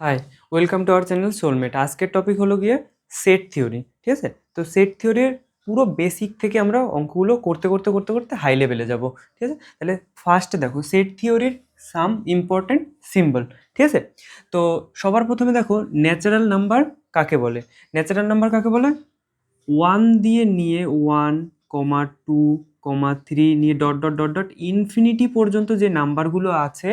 High, welcome to our channel Soulmate. আজকের topic হলো গিয়ে সেট থিওরি। ঠিক আছে, তো সেট থিওরির পুরো বেসিক থেকে আমরা অঙ্কগুলো করতে করতে করতে করতে হাই লেভেলে যাব। ঠিক আছে, তাহলে ফার্স্টে দেখো সেট থিওরির সাম ইম্পর্টেন্ট সিম্বল। ঠিক আছে, তো সবার প্রথমে দেখো ন্যাচারাল নাম্বার কাকে বলে। ন্যাচারাল নাম্বার কাকে বলে? ওয়ান দিয়ে নিয়ে 1,2,3 নিয়ে dot dot dot dot infinity পর্যন্ত যে নাম্বারগুলো আছে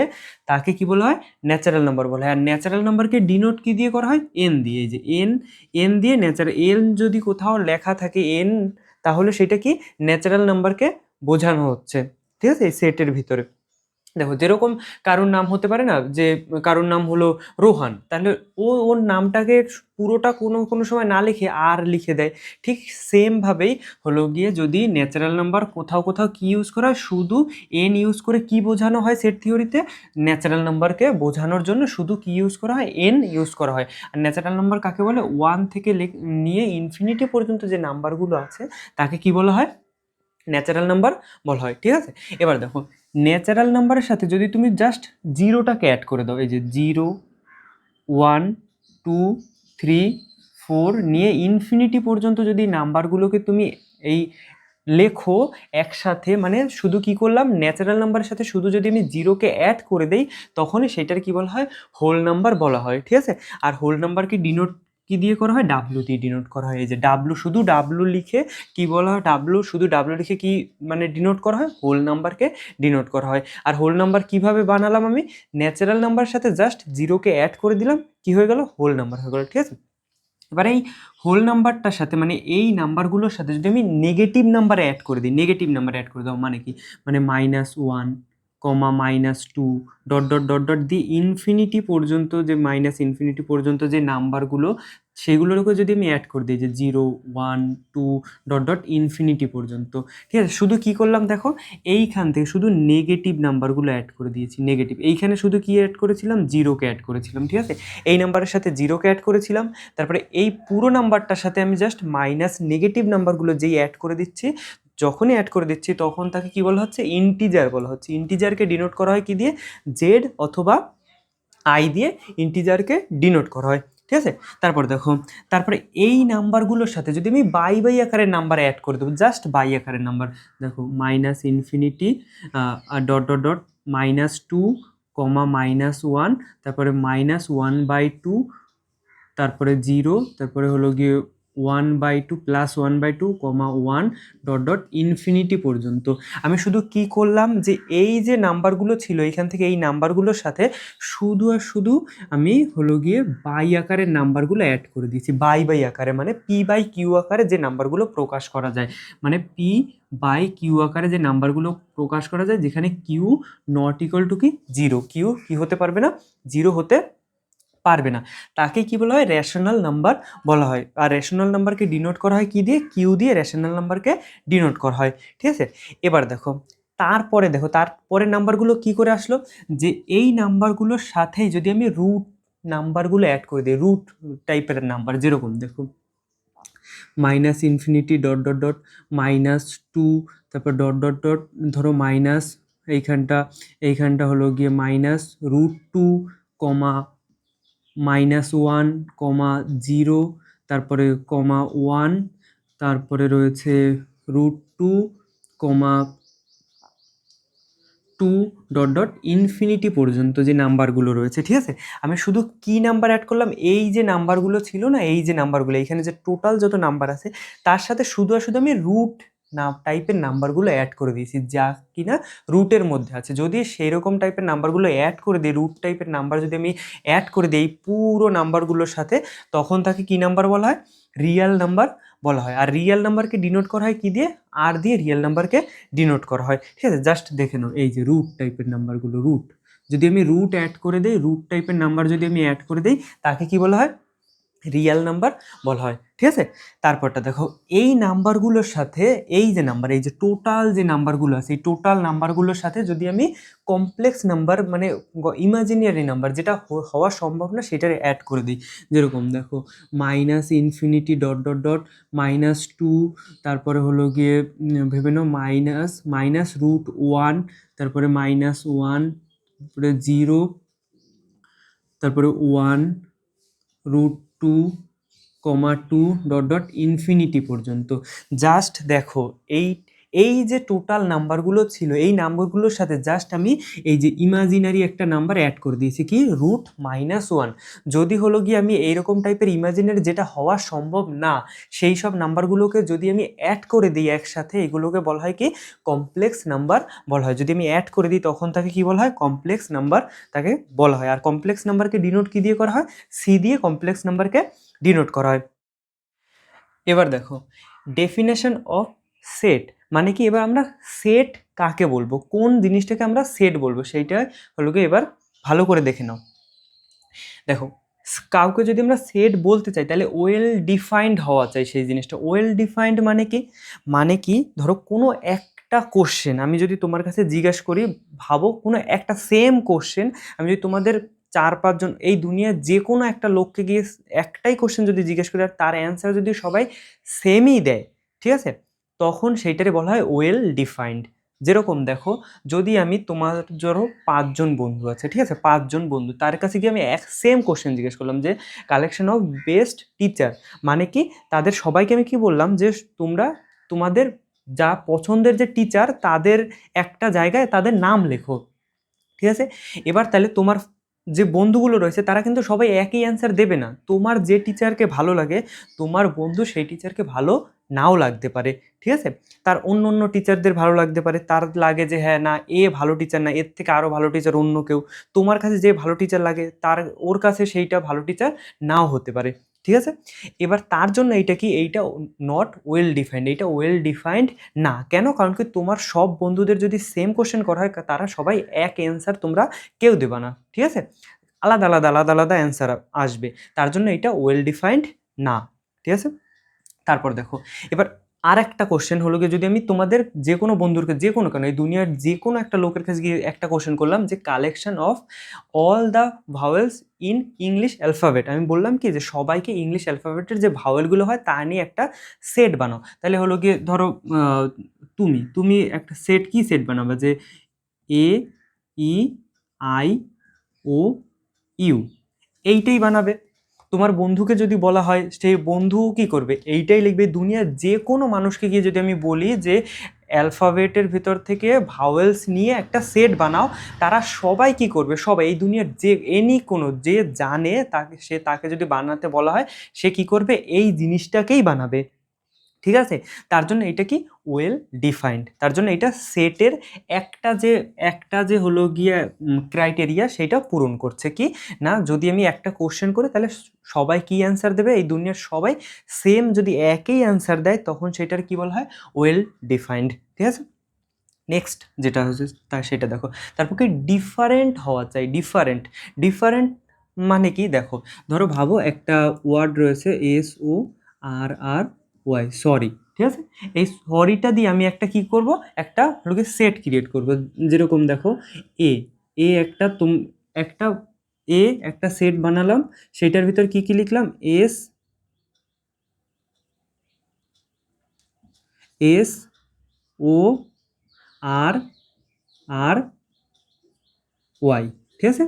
তাকে কি বলা হয়? ন্যাচারাল নাম্বার বলা হয়। আর ন্যাচারাল নাম্বারকে ডিনোট কি দিয়ে করা হয়? এন দিয়ে। এই যে এন, এন দিয়ে ন্যাচারাল, এন যদি কোথাও লেখা থাকে এন, তাহলে সেটা কি ন্যাচারাল নাম্বারকে বোঝানো হচ্ছে। ঠিক আছে, এই সেটের ভিতরে দেখো যেরকম কারোর নাম হতে পারে না, যে কারোর নাম হলো রোহান, তাহলে ওর নামটাকে পুরোটা কোনো কোনো সময় না লিখে আর লিখে দেয়। ঠিক সেমভাবেই হলো গিয়ে যদি ন্যাচারাল নাম্বার কোথাও কোথাও কি ইউজ করা হয়, শুধু এন ইউজ করে কি বোঝানো হয় সেট থিওরিতে? ন্যাচারাল নাম্বারকে বোঝানোর জন্য শুধু কি ইউজ করা হয়? এন ইউজ করা হয়। আর ন্যাচারাল নাম্বার কাকে বলে? ওয়ান থেকে নিয়ে ইনফিনিটি পর্যন্ত যে নাম্বারগুলো আছে তাকে কি বলা হয়? ন্যাচারাল নাম্বার বলা হয়। ঠিক আছে, এবার দেখো ন্যাচারাল নাম্বারের সাথে যদি তুমি জাস্ট জিরোটাকে অ্যাড করে দাও, এই যে 0, 1, 2, 3, 4 নিয়ে ইনফিনিটি পর্যন্ত যদি নাম্বারগুলোকে তুমি এই লেখো একসাথে, মানে শুধু কি করলাম, ন্যাচারাল নাম্বারের সাথে শুধু যদি আমি জিরোকে অ্যাড করে দেই, তখনই সেটার কি বলা হয়? হোল নাম্বার বলা হয়। ঠিক আছে, আর হোল নাম্বারকে ডিনোট কি দিয়ে করা হয়? ডাব্লু দিয়ে ডিনোট করা হয়। এই যে ডাব্লু, শুধু ডাব্লু লিখে কি বলা হয়? ডাব্লু, শুধু ডাব্লু লিখে কি মানে ডিনোট করা হয়? হোল নাম্বারকে ডিনোট করা হয়। আর হোল নাম্বার কিভাবে বানালাম আমি? ন্যাচারাল নাম্বারের সাথে জাস্ট জিরোকে অ্যাড করে দিলাম, কি হয়ে গেল? হোল নাম্বার হয়ে গেল। ঠিক আছে, এবার এই হোল নাম্বারটার সাথে মানে এই নাম্বারগুলোর সাথে যদি আমি নেগেটিভ নাম্বার অ্যাড করে দিই, নেগেটিভ নাম্বার অ্যাড করে দাও মানে কি, মানে -1, -2 ডট ডট ডট ডট দিয়ে ইনফিনিটি পর্যন্ত, যে মাইনাস ইনফিনিটি পর্যন্ত যে নাম্বারগুলো, সেগুলোরকে যদি আমি অ্যাড করে দিই, যে 0, 1, 2 ডট ডট ইনফিনিটি পর্যন্ত। ঠিক আছে, শুধু কি করলাম দেখো, এইখান থেকে শুধু নেগেটিভ নাম্বারগুলো অ্যাড করে দিয়েছি। নেগেটিভ, এইখানে শুধু কি অ্যাড করেছিলাম? জিরোকে অ্যাড করেছিলাম। ঠিক আছে, এই নাম্বারের সাথে জিরোকে অ্যাড করেছিলাম, তারপরে এই পুরো নাম্বারটার সাথে আমি জাস্ট মাইনাস নেগেটিভ নাম্বারগুলো যেই অ্যাড করে দিচ্ছি, যখনই অ্যাড করে দিচ্ছি তখন তাকে কি বলা হচ্ছে? ইন্টিজার বলা হচ্ছে। ইন্টিজারকে ডিনোট করা হয় কি দিয়ে? জেড অথবা আই দিয়ে ইন্টিজারকে ডিনোট করা হয়। ঠিক আছে, তারপর দেখো, তারপরে এই নাম্বারগুলোর সাথে যদি আমি বাই বাই আকারের নাম্বার অ্যাড করে দেবো, জাস্ট বাই আকারের নাম্বার, দেখো -ইনফিনিটি ডট ডট ডট -2, -1, তারপরে -1/2, তারপরে 0, তারপরে হলো গিয়ে 1/2 +1/2, 1 ডট ডট ইনফিনিটি পর্যন্ত। আমি শুধু কি করলাম, যে এই যে নাম্বারগুলো ছিল এইখান থেকে এই নাম্বারগুলোর সাথে শুধু আর শুধু আমি হলো গিয়ে বাই আকারের নাম্বারগুলো অ্যাড করে দিয়েছি। বাই বাই আকারে মানে p/q আকারে যে নাম্বারগুলো প্রকাশ করা যায়, মানে p/q আকারে যে নাম্বারগুলো প্রকাশ করা যায়, যেখানে q নট ইকুয়াল টু কি 0, q কি হতে পারবে না? 0 হতে পারবে না, তাকে কি বলা হয়? রেশনাল নাম্বার বলা হয়। আর রেশনাল নাম্বারকে ডিনোট করা হয় কি দিয়ে? কিউ দিয়ে রেশনাল নাম্বারকে ডিনোট করা হয়। ঠিক আছে, এবার দেখো তারপরে দেখো তারপরে নাম্বারগুলো কি করে আসলো, যে এই নাম্বারগুলোর সাথেই যদি আমি রুট নাম্বারগুলো অ্যাড করে দিই, রুট টাইপের নাম্বার, যেরকম দেখো -ইনফিনিটি ডট ডট ডট -2, তারপর ডট ডট ডট, ধরো মাইনাস, এইখানটা হলো গিয়ে -√2, -1, 0, তারপরে 1, তারপরে রয়েছে √2, 2 ডট ডট ইনফিনিটি পর্যন্ত যে নাম্বারগুলো রয়েছে। ঠিক আছে, আমি শুধু কি নাম্বার অ্যাড করলাম? এই যে নাম্বারগুলো ছিল না, এই যে নাম্বারগুলো, এইখানে যে টোটাল যত নাম্বার আছে তার সাথে শুধু আর শুধু আমি রুট টাইপের নাম্বারগুলো অ্যাড করে দিয়েছি, যা কিনা রুটের মধ্যে আছে। যদি সেই রকম টাইপের নাম্বারগুলো অ্যাড করে দিই, রুট টাইপের নাম্বার যদি আমি অ্যাড করে দিই পুরো নাম্বারগুলোর সাথে, তখন তাকে কি নাম্বার বলা হয়? রিয়েল নাম্বার বলা হয়। আর রিয়েল নাম্বারকে ডিনোট করা হয় কি দিয়ে? আর দিয়ে রিয়েল নাম্বারকে ডিনোট করা হয়। ঠিক আছে, জাস্ট দেখে নাও, এই যে রুট টাইপের নাম্বারগুলো, রুট যদি আমি রুট অ্যাড করে দিই, রুট টাইপের নাম্বার যদি আমি অ্যাড করে দিই, তাকে কি বলা হয়? রিয়েল নাম্বার বলা হয়। ঠিক আছে, তারপরটা দেখো, এই নাম্বারগুলোর সাথে এই যে নাম্বার, এই যে টোটাল যে নাম্বারগুলো আছে, এই টোটাল নাম্বারগুলোর সাথে যদি আমি কমপ্লেক্স নাম্বার মানে ইমাজিনারি নাম্বার যেটা হওয়া সম্ভব না সেটার অ্যাড করে দিই, যেরকম দেখো -ইনফিনিটি ডট ডট ডট -2, তারপরে হলো গিয়ে ভেবে নাও -√1, তারপরে -1, তারপরে 0, তারপরে 1 √2, 2 ডট ডট ইনফিনিটি পর্যন্ত। জাস্ট দেখো এই এই যে টোটাল নাম্বারগুলো ছিল এই নাম্বারগুলোর সাথে জাস্ট আমি এই যে ইমাজিনারি একটা নাম্বার অ্যাড করে দিয়েছি কি √-1। যদি হলো গিয়ে আমি এইরকম টাইপের ইমাজিনারি যেটা হওয়া সম্ভব না সেই সব নাম্বারগুলোকে যদি আমি অ্যাড করে দিই একসাথে, এগুলোকে বলা হয় কি কমপ্লেক্স নাম্বার বলা হয়। যদি আমি অ্যাড করে দিই তখন তাকে কি বলা হয় কমপ্লেক্স নাম্বার তাকে বলা হয়। আর কমপ্লেক্স নাম্বারকে ডিনোট কি দিয়ে করা হয়, সি দিয়ে কমপ্লেক্স নাম্বারকে ডিনোট করা হয়। এবার দেখো ডেফিনেশন অফ সেট মানে কি, এবার আমরা সেট কাকে বলবো, কোন জিনিসটাকে আমরা সেট বলবো সেইটা হলো কি এবার ভালো করে দেখে নাও। দেখো কাউকে যদি আমরা সেট বলতে চাই তাহলে ওয়েল ডিফাইন্ড হওয়া চাই সেই জিনিসটা। ওয়েল ডিফাইন্ড মানে কি ধরো কোনো একটা কোশ্চেন আমি যদি তোমার কাছে জিজ্ঞাসা করি, ভাবো কোনো একটা সেম কোশ্চেন আমি যদি তোমাদের 4-5 জন এই দুনিয়ার যে কোনো একটা লোককে গিয়ে একটাই কোশ্চেন যদি জিজ্ঞেস করি আর তার অ্যান্সার যদি সবাই সেমই দেয়, ঠিক আছে, তখন সেইটারে বলা হয় ওয়েল ডিফাইন্ড। যেরকম দেখো যদি আমি তোমার ধরো 5 জন বন্ধু আছে, ঠিক আছে, 5 জন বন্ধু, তার কাছে গিয়ে আমি এক সেম কোশ্চেন জিজ্ঞেস করলাম যে কালেকশন অফ বেস্ট টিচার মানে কি, তাদের সবাইকে আমি কি বললাম যে তোমরা তোমাদের যা পছন্দের যে টিচার তাদের একটা জায়গায় তাদের নাম লেখো, ঠিক আছে। এবার তাহলে তোমার যে বন্ধুগুলো রয়েছে তারা কিন্তু সবাই একই অ্যান্সার দেবে না। তোমার যে টিচারকে ভালো লাগে তোমার বন্ধু সেই টিচারকে ভালো নাও লাগতে পারে, ঠিক আছে। তার অন্য অন্য টিচারদের ভালো লাগতে পারে, তার লাগে যে হ্যাঁ না এ ভালো টিচার না, এর থেকে আরও ভালো টিচার অন্য কেউ। তোমার কাছে যে ভালো টিচার লাগে তার ওর কাছে সেইটা ভালো টিচার নাও হতে পারে, ঠিক আছে। এবার তার জন্য এইটা কি, এইটা নট ওয়েল ডিফাইন্ড, এইটা ওয়েল ডিফাইন্ড না। কেন? কারণ কি তোমার সব বন্ধুদের যদি সেম কোশ্চেন করা হয় তারা সবাই এক অ্যান্সার তোমরা কেউ দেবা না, ঠিক আছে, আলাদা আলাদা আলাদা আলাদা অ্যান্সার আসবে। তার জন্য এটা ওয়েল ডিফাইন্ড না, ঠিক আছে। তারপর দেখো এবার আর একটা কোশ্চেন হলো গিয়ে যদি আমি তোমাদের যে কোনো বন্ধুকে যে কোনো কারণে এই দুনিয়ার যে কোনো একটা লোকের কাছে গিয়ে একটা কোশ্চেন করলাম যে collection of all the vowels in English alphabet, আমি বললাম কি যে সবাইকে ইংলিশ অ্যালফাবেটের যে ভাওয়েলগুলো হয় তা নিয়ে একটা সেট বানাও। তাহলে হলো গিয়ে ধরো তুমি তুমি একটা সেট কি সেট বানাবে যে এ ই আই ও ইউ এইটাই বানাবে। তোমার বন্ধুকে যদি বলা হয় সেই বন্ধু কি করবে এইটাই লিখবে। দুনিয়ার যে কোনো মানুষকে গিয়ে যদি আমি বলি যে অ্যালফাবেটের ভিতর থেকে ভাওয়েলস নিয়ে একটা সেট বানাও, তারা সবাই কি করবে, সবাই এই দুনিয়ার যে কোনো যে জানে তাকে যদি বানাতে বলা হয় সে কি করবে এই জিনিসটাকেই বানাবে, ঠিক আছে। তার জন্য এটা কি ওয়েল ডিফাইন্ড। তার জন্য এটা সেটের একটা যে হলো গিয়ে ক্রাইটেরিয়া সেটা পূরণ করছে কি না, যদি আমি একটা কোশ্চেন করি তাহলে সবাই কি অ্যান্সার দেবে, এই দুনিয়ার সবাই সেম যদি একই অ্যান্সার দেয় তখন সেটার কি বলা হয় ওয়েল ডিফাইন্ড, ঠিক আছে। নেক্সট যেটা হচ্ছে তা সেটা দেখো, তারপর কি ডিফারেন্ট হওয়া চাই। ডিফারেন্ট ডিফারেন্ট মানে কি দেখো, ধরো ভাবো একটা ওয়ার্ড রয়েছে SORRY সরি, ঠিক আছে। এই সরিটা দিয়ে আমি একটা কি করব, একটা লোকে সেট ক্রিয়েট করব। যেরকম দেখো এ এ একটা একটা একটা সেট বানালাম, সেটার ভিতর কি কি লিখলাম SORRY, ঠিক আছে।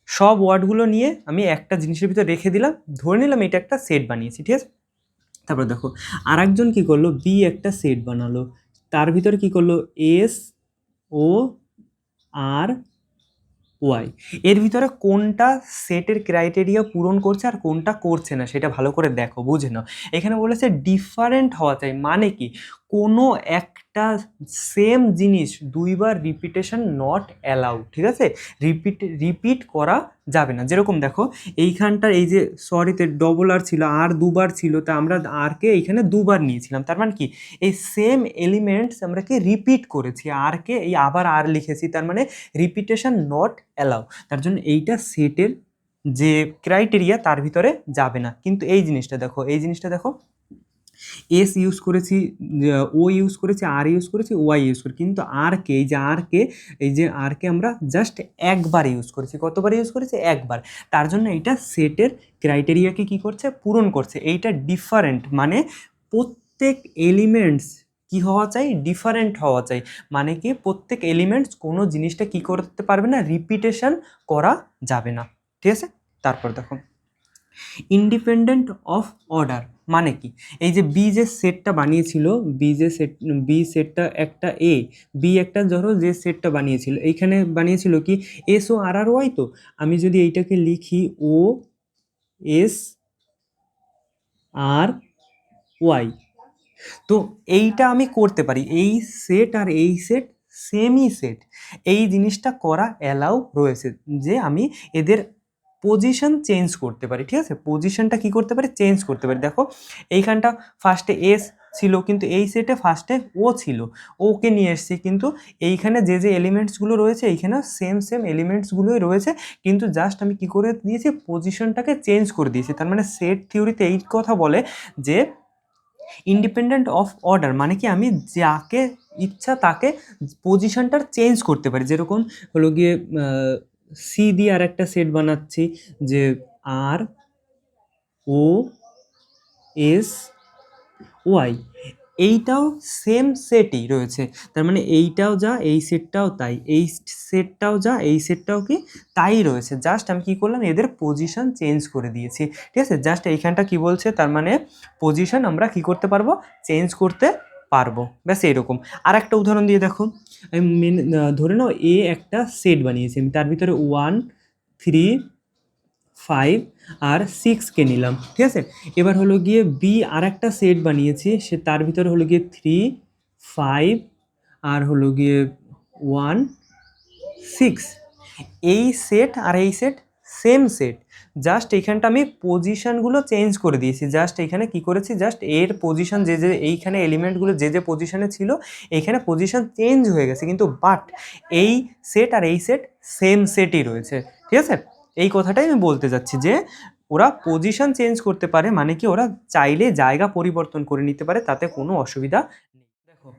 সব ওয়ার্ডগুলো নিয়ে আমি একটা জিনিসের ভিতর রেখে দিলাম, ধরে নিলাম এটা একটা সেট বানিয়েছি, ঠিক আছে। তারপর দেখো আরেকজন কি করলো, বি একটা সেট বানালো, তার ভিতরে কি করলো SORRY, এর ভিতরে কোনটা সেটের ক্রাইটেরিয়া পূরণ করছে আর কোনটা করছে না সেটা ভালো করে দেখো, বুঝে নাও। এখানে বলেছে ডিফারেন্ট হওয়া চাই মানে কি কোনো একটা সেম জিনিস দুইবার রিপিটেশন নট অ্যালাউড, ঠিক আছে, রিপিট করা যাবে না। যেরকম দেখো এইখানটা এই যে সরিতে ডবল আর ছিল আর দুবার ছিল, তা আমরা আরকে এইখানে দুবার নিয়েছিলাম, তার মানে কি এই সেম এলিমেন্টস আমরা কি রিপিট করেছি, আরকে এই আবার আর লিখেছি, তার মানে রিপিটেশন নট অ্যালাউ। তার জন্য এইটা সেটের যে ক্রাইটেরিয়া তার ভিতরে যাবে না। কিন্তু এই জিনিসটা দেখো, এই জিনিসটা দেখো এস ইউজ করেছি, ও ইউজ করেছি, আর ইউজ করেছি, ওয়াই ইউজ করেছি, কিন্তু আরকে এই যে আরকে আমরা জাস্ট একবার ইউজ করেছি। কতবার ইউজ করেছি? একবার। তার জন্য এইটা সেটের ক্রাইটেরিয়াকে কি করছে? পূরণ করছে। এইটা ডিফারেন্ট মানে প্রত্যেক এলিমেন্টস কি হওয়া চাই? ডিফারেন্ট হওয়া চাই। মানে কি প্রত্যেক এলিমেন্টস কোনো জিনিসটা কি করতে পারবে না? রিপিটেশন করা যাবে না। ঠিক আছে। তারপর দেখো ইন্ডিপেন্ডেন্ট অফ অর্ডার মানে কি, এই যে বি যে সেটটা বানিয়েছিল, বি সেটটা একটা এ, বি একটা ধরো যে সেটটা বানিয়েছিল, এইখানে বানিয়েছিল কি এস ও আর আর ওয়াই। তো আমি যদি এইটাকে লিখি ও এস আর ওয়াই, তো এইটা আমি করতে পারি, এই সেট আর এই সেট সেমই সেট, এই জিনিসটা করা অ্যালাউ রয়েছে যে আমি এদের পজিশন চেঞ্জ করতে পারি। ঠিক আছে, পজিশনটা কি করতে পারি, চেঞ্জ করতে পারি। দেখো এইখানটা ফার্স্টে এস ছিল, কিন্তু এই সেটে ফার্স্টে ও ছিল, ওকে নিয়ে এসছি, কিন্তু এইখানে যে যে এলিমেন্টসগুলো রয়েছে এইখানে সেম সেম এলিমেন্টসগুলোই রয়েছে, কিন্তু জাস্ট আমি কি করে দিয়েছি, পজিশনটাকে চেঞ্জ করে দিয়েছি। তার মানে সেট থিওরিতে এই কথা বলে যে ইন্ডিপেন্ডেন্ট অফ অর্ডার মানে কি আমি যাকে ইচ্ছা তাকে পজিশনটার চেঞ্জ করতে পারি। যেরকম হলো গিয়ে সি দিয়ে আর একটা সেট বানাচ্ছি, যে আর ও এস ওয়াই, এইটাও সেম সেটই রয়েছে। তার মানে এইটাও যা এই সেটটাও তাই, এই সেটটাও যা এই সেটটাও কি তাই রয়েছে, জাস্ট আমি কি করলাম, এদের পজিশন চেঞ্জ করে দিয়েছি। ঠিক আছে, জাস্ট এইখানটা কি বলছে, তার মানে পজিশন আমরা কি করতে পারবো, চেঞ্জ করতে পারবো, ব্যাস এইরকম। আর একটা উদাহরণ দিয়ে দেখো, ধরে নাও এ একটা সেট বানিয়েছি আমি, তার ভিতরে 1 3 5 আর 6কে নিলাম। ঠিক আছে, এবার হলো গিয়ে বি আর একটা সেট বানিয়েছি, সে তার ভিতরে হলো গিয়ে 3 5 আর হলো গিয়ে 1 6, এই সেট আর এই সেট সেম সেট, জাস্ট এইখানটা আমি পজিশনগুলো চেঞ্জ করে দিয়েছি। জাস্ট এইখানে কি করেছি, জাস্ট এর পজিশন যে যে এইখানে এলিমেন্টগুলো যে যে পজিশনে ছিল এইখানে পজিশন চেঞ্জ হয়ে গেছে, কিন্তু বাট এই সেট আর এই সেট সেম সেটই রয়েছে। ঠিক আছে, এই কথাটাই আমি বলতে যাচ্ছি যে ওরা পজিশন চেঞ্জ করতে পারে, মানে কি ওরা চাইলে জায়গা পরিবর্তন করে নিতে পারে, তাতে কোনো অসুবিধা নেই। দেখো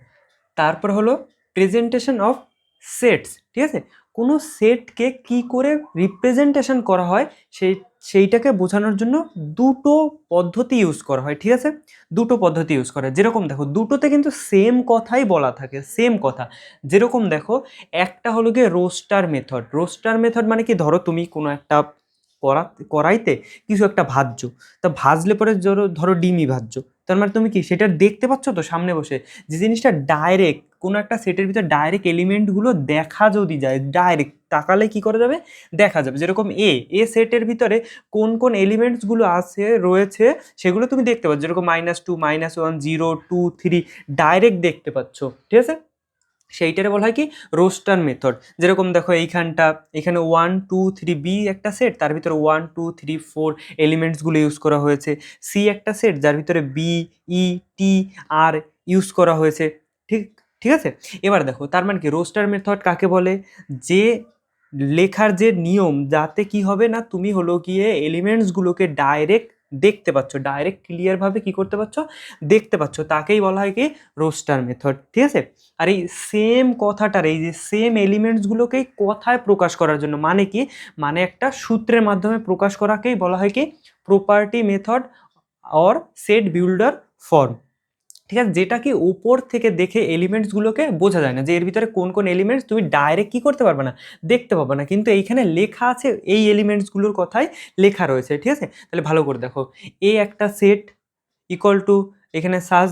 তারপর হলো প্রেজেন্টেশন অফ সেটস। ঠিক আছে, কোনো সেটকে কি করে রিপ্রেজেন্টেশন করা হয় সেইটাকে বোঝানোর জন্য দুটো পদ্ধতি ইউজ করা হয়। ঠিক আছে, দুটো পদ্ধতি ইউজ করা হয়। যেরকম দেখো দুটোতে কিন্তু সেম কথাই বলা থাকে, সেম কথা। যেরকম দেখো একটা হলো গিয়ে রোস্টার মেথড। রোস্টার মেথড মানে কি, ধরো তুমি কোনো একটা কড়াইতে কিছু একটা ভাজছো, তা ভাজলে পরে ধরো ডিমই ভাজছো, তার মানে তুমি কি সেটা দেখতে পাচ্ছ তো সামনে বসে, যে জিনিসটা ডাইরেক্ট কোনো একটা সেটের ভিতর ডাইরেক্ট এলিমেন্টগুলো দেখা যদি যায়, ডাইরেক্ট তাকালে কি করা যাবে, দেখা যাবে। যেরকম এ সেটের ভিতরে কোন কোন এলিমেন্টসগুলো আছে রয়েছে সেগুলো তুমি দেখতে পাচ্ছ, যেরকম -2 -1 0 2 3 ডাইরেক্ট দেখতে পাচ্ছ। ঠিক আছে, সেইটারে বলা হয় কি রোস্টার মেথড। যেরকম দেখো এইখানটা এখানে 1 2 3 বি একটা সেট, তার ভিতরে 1 2 3 4 এলিমেন্টসগুলো ইউজ করা হয়েছে। সি একটা সেট যার ভিতরে বি ই টি আর ইউজ করা হয়েছে। ঠিক ঠিক আছে, এবার দেখো তার মানে কি রোস্টার মেথড কাকে বলে, যে লেখার যে নিয়ম, যাতে কি হবে না, তুমি হলো গিয়ে এলিমেন্টসগুলোকে ডাইরেক্ট দেখতে পাচ্ছ, ডাইরেক্ট ক্লিয়ারভাবে কি করতে পারছো, দেখতে পাচ্ছ, তাকেই বলা হয় কি রোস্টার মেথড। ঠিক আছে, আর এই সেম কথাটার এই যে সেম এলিমেন্টসগুলোকেই কথায় প্রকাশ করার জন্য, মানে কি, মানে একটা সূত্রের মাধ্যমে প্রকাশ করাকেই বলা হয় কি property method or set builder form. ঠিক আছে, যেটা কি উপর থেকে দেখে এলিমেন্টসগুলোকে বোঝা যায় না, যে এর ভিতরে কোন কোন এলিমেন্টস তুমি ডাইরেক্ট কি করতে পারবে না, দেখতে পাবে না, কিন্তু এইখানে লেখা আছে, এই এলিমেন্টসগুলোর কথাই লেখা রয়েছে। ঠিক আছে, তাহলে ভালো করে দেখো, এ একটা সেট ইকুয়াল টু এখানে সাজ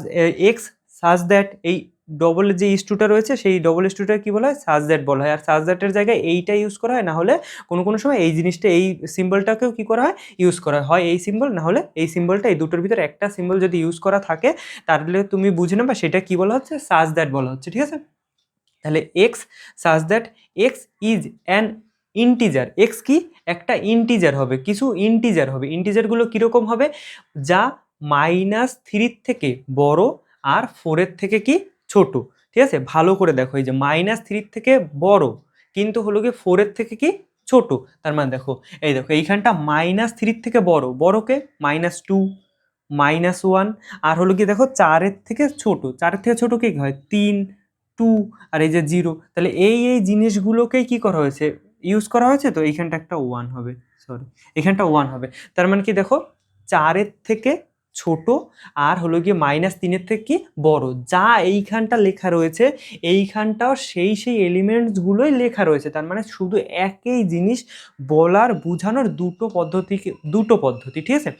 এক্স সাজ দ্যাট, এই ডবল যে ইস্টুটা রয়েছে সেই ডবল ইস্টুটা কি বলা হয়, সাজ দ্যাট বলা হয়। আর সাজ দ্যাটের জায়গায় এইটা ইউজ করা হয়, না হলে কোনো কোনো সময় এই জিনিসটা এই সিম্বলটাকেও কি করা হয়, ইউজ করা হয় এই সিম্বল, না হলে এই সিম্বলটা, এই দুটোর ভিতরে একটা সিম্বল যদি ইউজ করা থাকে তাহলে তুমি বুঝে নেবা সেটা কি বলা হচ্ছে, সাজ দ্যাট বলা হচ্ছে। ঠিক আছে, তাহলে x such that x is an integer, x কি একটা ইন্টিজার হবে, কিছু ইন্টিজার হবে। ইন্টিজারগুলো কীরকম হবে, যা -3 থেকে বড় আর 4 থেকে কি ছোট। ঠিক আছে, ভালো করে দেখো, এই যে -3 থেকে বড় কিন্তু হলো গিয়ে 4 থেকে কি ছোট। তার মানে দেখো, এই দেখো এইখানটা -3 থেকে বড়, বড়কে -2 -1, আর হলো গিয়ে দেখো 4 থেকে ছোট, 4 থেকে ছোট কি হয় 3 2, আর এই যে 0, তাহলে এই জিনিসগুলোকেই কি করা হয়েছে, ইউজ করা হয়েছে। তো এইখানটা একটা 1 হবে, সরি এখানটা 1 হবে। তার মানে কি দেখো 4 থেকে ছোট আর হলো গিয়ে -3 থেকে কি বড়। যা এইখানটা লেখা রয়েছে এইখানটাও সেই এলিমেন্টসগুলোই লেখা রয়েছে। তার মানে শুধু একই জিনিস বলার বোঝানোর দুটো পদ্ধতি, ঠিক আছে।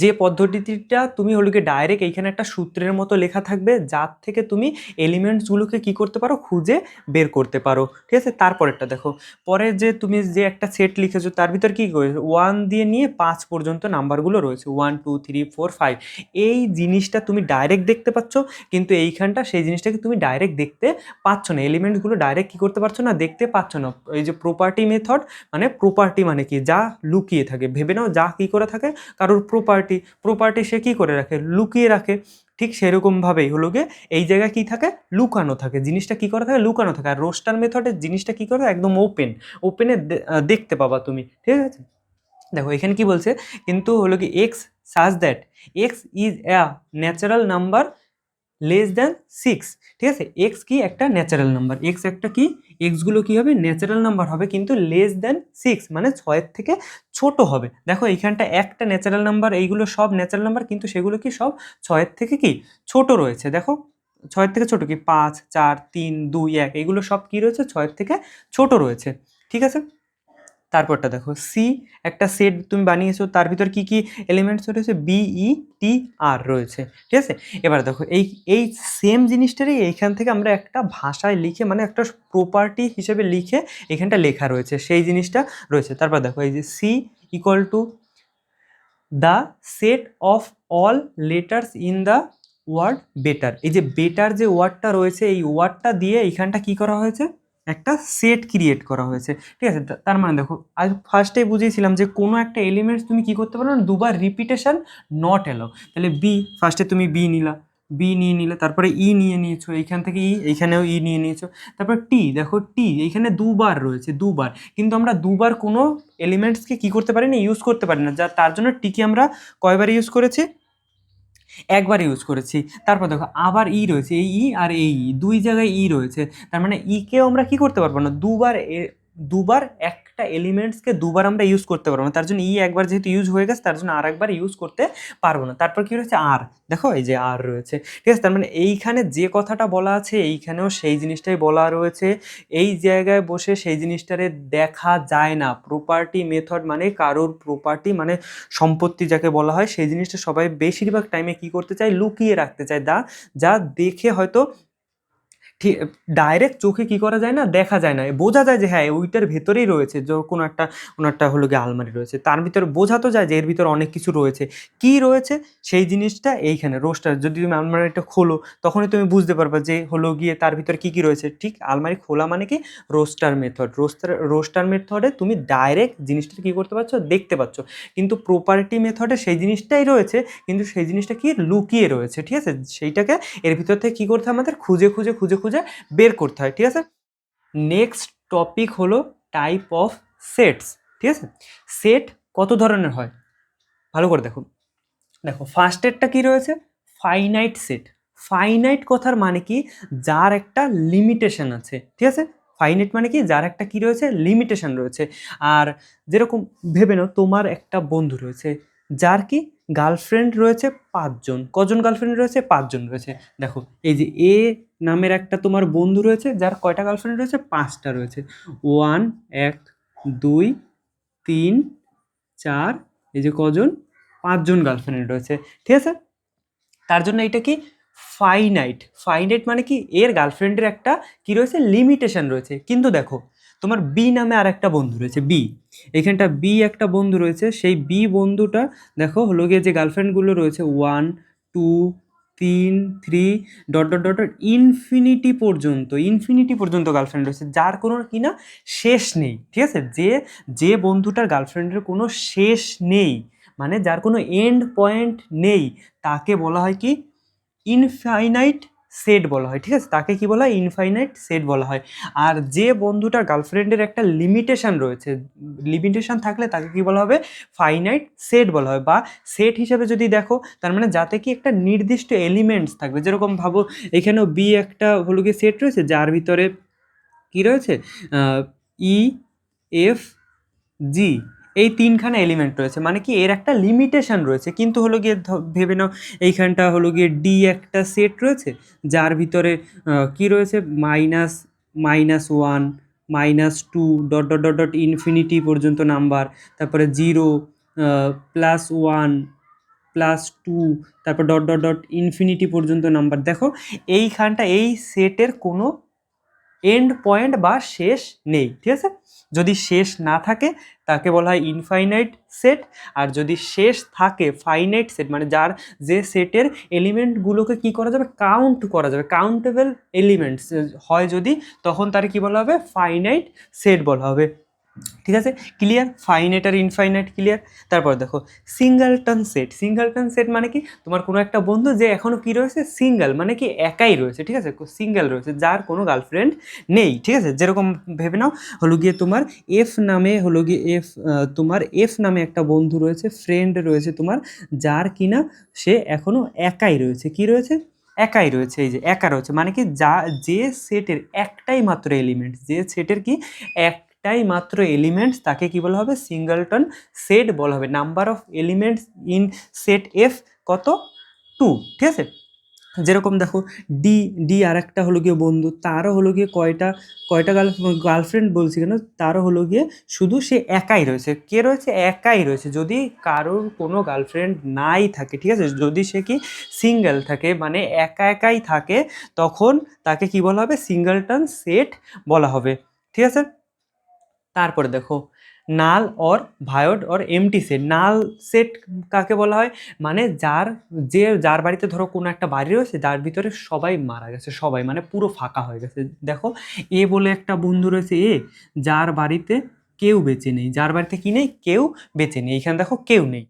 যে পদ্ধতিটা তুমি হলো গিয়ে ডাইরেক্ট এইখানে একটা সূত্রের মতো লেখা থাকবে, যার থেকে তুমি এলিমেন্টসগুলোকে কি করতে পারো, খুঁজে বের করতে পারো, ঠিক আছে। তারপরেরটা দেখো, পরে যে তুমি যে একটা সেট লিখেছো তার ভিতর কি করেছো, 1 দিয়ে নিয়ে 5 পর্যন্ত নাম্বারগুলো রয়েছে, 1 2 3 4 5। এই জিনিসটা তুমি ডাইরেক্ট দেখতে পাচ্ছ, কিন্তু এইখানটা সেই জিনিসটাকে তুমি ডাইরেক্ট দেখতে পাচ্ছ না, এলিমেন্টসগুলো ডাইরেক্ট কি করতে পারছো না, দেখতে পাচ্ছ না। এই যে প্রপার্টি মেথড, মানে প্রপার্টি মানে কি, যা লুকিয়ে থাকে, ভেবে নাও যা কি করে থাকে কারোর প্রপার্টি সে কী করে রাখে, লুকিয়ে রাখে। ঠিক সেরকমভাবেই হলো গিয়ে এই জায়গায় কী থাকে, লুকানো থাকে, জিনিসটা কী করে থাকে, লুকানো থাকে। আর রোস্টার মেথডের জিনিসটা কী করে, একদম ওপেনে দেখতে পাবা তুমি, ঠিক আছে। দেখো এখানে কি বলছে, কিন্তু হলো কি x such that x is a natural number less than 6, ঠিক আছে। এক্স কি একটা ন্যাচারাল নাম্বার, এক্স একটা কি, এক্সগুলো কী হবে, ন্যাচারাল নাম্বার হবে, কিন্তু লেস দ্যান 6 মানে 6-এর থেকে ছোট হবে। দেখো এইখানটা একটা ন্যাচারাল নাম্বার, এইগুলো সব ন্যাচারাল নাম্বার, কিন্তু সেগুলো কি সব 6-এর থেকে কি ছোট রয়েছে। দেখো 6-এর থেকে ছোট কি, 5 4 3 2 1, এগুলো সব কি রয়েছে, 6-এর থেকে ছোট রয়েছে, ঠিক আছে। তারপরটা দেখো, সি একটা সেট তুমি বানিয়েছো, তার ভিতর কি কি এলিমেন্টস রয়েছে, BETR রয়েছে, ঠিক আছে। এবার দেখো এই সেম জিনিসটারই এইখান থেকে আমরা একটা ভাষায় লিখে, মানে একটা প্রপার্টি হিসেবে লিখে এখানটা লেখা রয়েছে, সেই জিনিসটা রয়েছে। তারপর দেখো এই যে C equal to the set of all letters in the word better. এই যে বেটার যে ওয়ার্ডটা রয়েছে, এই ওয়ার্ডটা দিয়ে এইখানটা কি করা হয়েছে, একটা সেট ক্রিয়েট করা হয়েছে, ঠিক আছে। তার মানে দেখো আজ ফার্স্টেই বুঝিয়েছিলাম যে কোনো একটা এলিমেন্টস তুমি কি করতে পারো না, দুবার রিপিটেশন নট এলাও। তাহলে বি, ফার্স্টে তুমি বি নিলা, বি নিয়ে নিলে, তারপরে ই নিয়ে নিয়েছো, এইখান থেকে ই, এইখানেও ই নিয়ে নিয়েছো। তারপর টি, দেখো টি এইখানে দুবার রয়েছে, দুবার, কিন্তু আমরা দুবার কোনো এলিমেন্টসকে কি করতে পারি না, ইউজ করতে পারি না, তার জন্য টিকে আমরা কয়বার ইউজ করেছি, একবার ইউজ করেছি। তারপর দেখো আবার ই রয়েছে, এই ই আর এই ই, দুই জায়গায় ই রয়েছে, তার মানে ইকেও আমরা কি করতে পারবো না, দুবার একটা এলিমেন্টসকে দুবার আমরা ইউজ করতে পারবো না, তার জন্য ই একবার যেহেতু ইউজ হয়ে গেছে, তার জন্য আর একবার ইউজ করতে পারবো না। তারপর কি রয়েছে, আর, দেখো এই যে আর রয়েছে, ঠিক আছে। তার মানে এইখানে যে কথাটা বলা আছে এইখানেও সেই জিনিসটাই বলা রয়েছে, এই জায়গায় বসে সেই জিনিসটারে দেখা যায় না। প্রপার্টি মেথড মানে কারোর প্রপার্টি, মানে সম্পত্তি যাকে বলা হয়, সেই জিনিসটা সবাই বেশিরভাগ টাইমে কি করতে চায়, লুকিয়ে রাখতে চায়, যা দেখে হয়তো ঠিক ডাইরেক্ট চোখে কি করা যায় না, দেখা যায় না, বোঝা যায় যে হ্যাঁ ওইটার ভেতরেই রয়েছে, যে কোনো একটা হলো গিয়ে আলমারি রয়েছে, তার ভিতরে বোঝা তো যায় যে এর ভিতরে অনেক কিছু রয়েছে, কি রয়েছে সেই জিনিসটা এইখানে রোস্টার। যদি তুমি আলমারিটা খোলো তখনই তুমি বুঝতে পারবে যে হলো গিয়ে তার ভিতরে কি কি রয়েছে। ঠিক আলমারি খোলা মানে কি, রোস্টার মেথড, রোস্টার মেথডে তুমি ডাইরেক্ট জিনিসটা কি করতে পারছো, দেখতে পাচ্ছ। কিন্তু প্রপার্টি মেথডে সেই জিনিসটাই রয়েছে, কিন্তু সেই জিনিসটা কি লুকিয়ে রয়েছে, ঠিক আছে। সেইটাকে এর ভিতর থেকে কী করতে হয়, আমাদের খুঁজে খুঁজে খুঁজে খুঁজে বের করতে হয়, ঠিক আছে। নেক্সট টপিক হলো টাইপ অফ সেটস, ঠিক আছে। সেট কত ধরনের হয়, ভালো করে দেখো। দেখো ফার্স্টেরটা কি রয়েছে, ফাইনাইট সেট। ফাইনাইট কথার মানে কি, যার একটা লিমিটেশন আছে, ঠিক আছে। ফাইনাইট মানে কি, যার একটা কি রয়েছে, লিমিটেশন রয়েছে। আর যেরকম ভেবে নাও তোমার একটা বন্ধু রয়েছে, যার কি গার্লফ্রেন্ড রয়েছে 5 জন। কজন গার্লফ্রেন্ড রয়েছে, 5 জন রয়েছে। দেখো এই যে এ নামের একটা তোমার বন্ধু রয়েছে, যার কয়টা গার্লফ্রেন্ড রয়েছে, 5টা রয়েছে। 1 1 2 3 4, এই যে কজন, 5 জন গার্লফ্রেন্ড রয়েছে, ঠিক আছে। তার জন্য এটা কি ফাইনাইট মানে কি, এর গার্লফ্রেন্ডের একটা কি রয়েছে, লিমিটেশন রয়েছে। কিন্তু দেখো তোমার বি নামে আর একটা বন্ধু রয়েছে, বি, এইখানটা বি একটা বন্ধু রয়েছে, সেই বি বন্ধুটা দেখো হলো গিয়ে যে গার্লফ্রেন্ডগুলো রয়েছে 1 2 3 3 dot dot dot dot infinity পর্যন্ত গার্লফ্রেন্ড রয়েছে, যার কোনো কি না শেষ নেই, ঠিক আছে। যে বন্ধুটার গার্লফ্রেন্ডের কোনো শেষ নেই, মানে যার কোনো এন্ড পয়েন্ট নেই, তাকে বলা হয় কি, ইনফাইনাইট সেট বলা হয়, ঠিক আছে। তাকে কি বলা হয়, ইনফাইনাইট সেট বলা হয়। আর যে বন্ধুটার গার্লফ্রেন্ডের একটা লিমিটেশন রয়েছে, লিমিটেশন থাকলে তাকে কি বলা হবে, ফাইনাইট সেট বলা হয়। বা সেট হিসেবে যদি দেখো, তার মানে যাতে কি একটা নির্দিষ্ট এলিমেন্টস থাকবে, যেরকম ভাবো এখানেও বি একটা হলো গিয়ে সেট রয়েছে, যার ভিতরে কি রয়েছে, ই এফ জি, এই তিনখানা এলিমেন্ট রয়েছে, মানে কি এর একটা লিমিটেশন রয়েছে, কিন্তু হলো গিয়ে ভেবে নাও এইখানটা হলো গিয়ে ডি একটা সেট রয়েছে যার ভিতরে কি রয়েছে -1 -2 dot dot dot dot infinity পর্যন্ত নাম্বার, তারপরে 0 +1 +2, তারপর ডট ডট ডট ইনফিনিটি পর্যন্ত নাম্বার। দেখো এইখানটা এই সেটের কোনো এন্ড পয়েন্ট বা শেষ নেই, ঠিক আছে। যদি শেষ না থাকে তাকে বলা হয় ইনফাইনাইট সেট, আর যদি শেষ থাকে ফাইনাইট সেট, মানে যার যে সেটের এলিমেন্টগুলোকে কি করা যাবে, কাউন্ট করা যাবে, কাউন্টেবল এলিমেন্টস হয় যদি, তখন তার কি বলা হবে, ফাইনাইট সেট বলা হবে, ঠিক আছে। ক্লিয়ার, ফাইনাইট আর ইনফাইনাইট ক্লিয়ার। তারপর দেখো সিঙ্গেলটন সেট। সিঙ্গেলটন সেট মানে কি, তোমার কোনো একটা বন্ধু যে এখনো কি রয়েছে, সিঙ্গেল, মানে কি একাই রয়েছে, ঠিক আছে, সিঙ্গেল রয়েছে, যার কোনো গার্লফ্রেন্ড নেই, ঠিক আছে। যেরকম ভেবে নাও হলো গিয়ে তোমার এফ নামে হলো গিয়ে তোমার এফ নামে একটা বন্ধু রয়েছে, ফ্রেন্ড রয়েছে তোমার, যার কিনা সে এখনো একাই রয়েছে, কি রয়েছে, একাই রয়েছে, এই যে একা রয়েছে, মানে কি যে সেটের একটাই মাত্র এলিমেন্ট, যে সেটের কি একটাই মাত্র এলিমেন্টস, তাকে কি বলা হবে, সিঙ্গেলটন সেট বলা হবে। Number of elements in shed F কত, 2, ঠিক আছে। যেরকম দেখো ডি ডি আর একটা হলো গিয়ে বন্ধু, তারও হলো গিয়ে কয়টা কয়টা গার্লফ্রেন্ড বলছি কেন, তারও হলো গিয়ে শুধু সে একাই রয়েছে, কে রয়েছে, একাই রয়েছে। যদি কারোর কোনো গার্লফ্রেন্ড নাই থাকে, ঠিক আছে, যদি সে কি সিঙ্গেল থাকে, মানে একা একাই থাকে, তখন তাকে কি বলা হবে, সিঙ্গেলটন সেট বলা হবে, ঠিক আছে। তারপরে দেখো null or void or empty set. Null set কাকে বলা হয়, মানে যার বাড়িতে ধরো কোনো একটা বাড়ি রয়েছে, যার ভিতরে সবাই মারা গেছে, সবাই মানে পুরো ফাঁকা হয়ে গেছে। দেখো এ বলে একটা বন্ধু রয়েছে এ, যার বাড়িতে কেউ বেঁচে নেই, যার বাড়িতে কি নেই, কেউ বেঁচে নেই, এখানে দেখো কেউ নেই,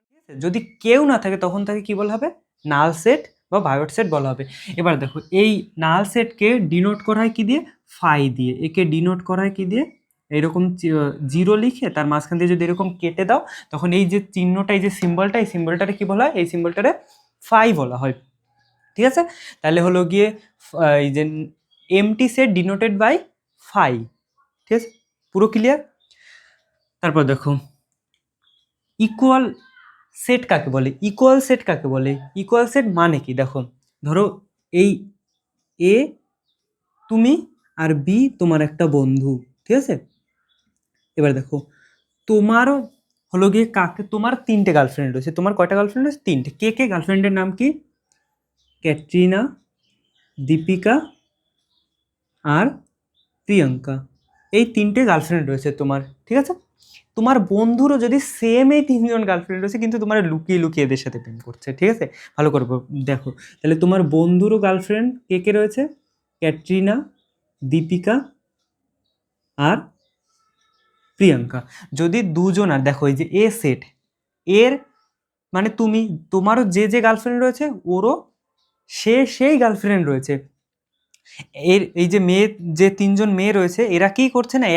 ঠিক আছে? যদি কেউ না থাকে তখন তাকে কি বলা হবে, নাল সেট বা ভায়োড সেট বলা হবে। এবার দেখো এই নাল সেটকে ডিনোট করা হয় কি দিয়ে, ফাই দিয়ে। একে ডিনোট করা হয় কি দিয়ে, এরকম 0 লিখে তার মাঝখান দিয়ে যদি এরকম কেটে দাও, তখন এই যে চিহ্নটা, এই যে সিম্বলটা, এই সিম্বলটারে কি বলা হয়, এই সিম্বলটারে ফাই বলা হয়, ঠিক আছে। তাহলে হলো গিয়ে এই যে empty set denoted by phi, ঠিক আছে, পুরো ক্লিয়ার। তারপর দেখো ইকুয়াল সেট কাকে বলে, ইকুয়াল সেট কাকে বলে, ইকুয়াল সেট মানে কি, দেখো ধরো এই এ তুমি আর বি তোমার একটা বন্ধু, ঠিক আছে। এবার দেখো তোমারও হলো গিয়ে কাকে, তোমার 3টে গার্লফ্রেন্ড রয়েছে, তোমার কয়টা গার্লফ্রেন্ড রয়েছে, 3টে। কে কে গার্লফ্রেন্ডের নাম কি, ক্যাটরিনা, দীপিকা আর প্রিয়াঙ্কা। এই 3টে গার্লফ্রেন্ড রয়েছে তোমার, ঠিক আছে। তোমার বন্ধুরও যদি সেম এই 3জন গার্লফ্রেন্ড রয়েছে, কিন্তু তোমার লুকিয়ে লুকিয়ে এদের সাথে প্রেম করছে, ঠিক আছে। ভালো করে দেখো, তাহলে তোমার বন্ধুরও গার্লফ্রেন্ড কে কে রয়েছে, ক্যাটরিনা, দীপিকা আর প্রিয়াঙ্কা। যদি দুজন, আর দেখো এই যে এ সেট, এর মানে তোমারও যে গার্লফ্রেন্ড রয়েছে, ওরও সেই গার্লফ্রেন্ড রয়েছে। এই যে মেয়ে, যে 3জন মেয়ে রয়েছে, এরা কি করছে না,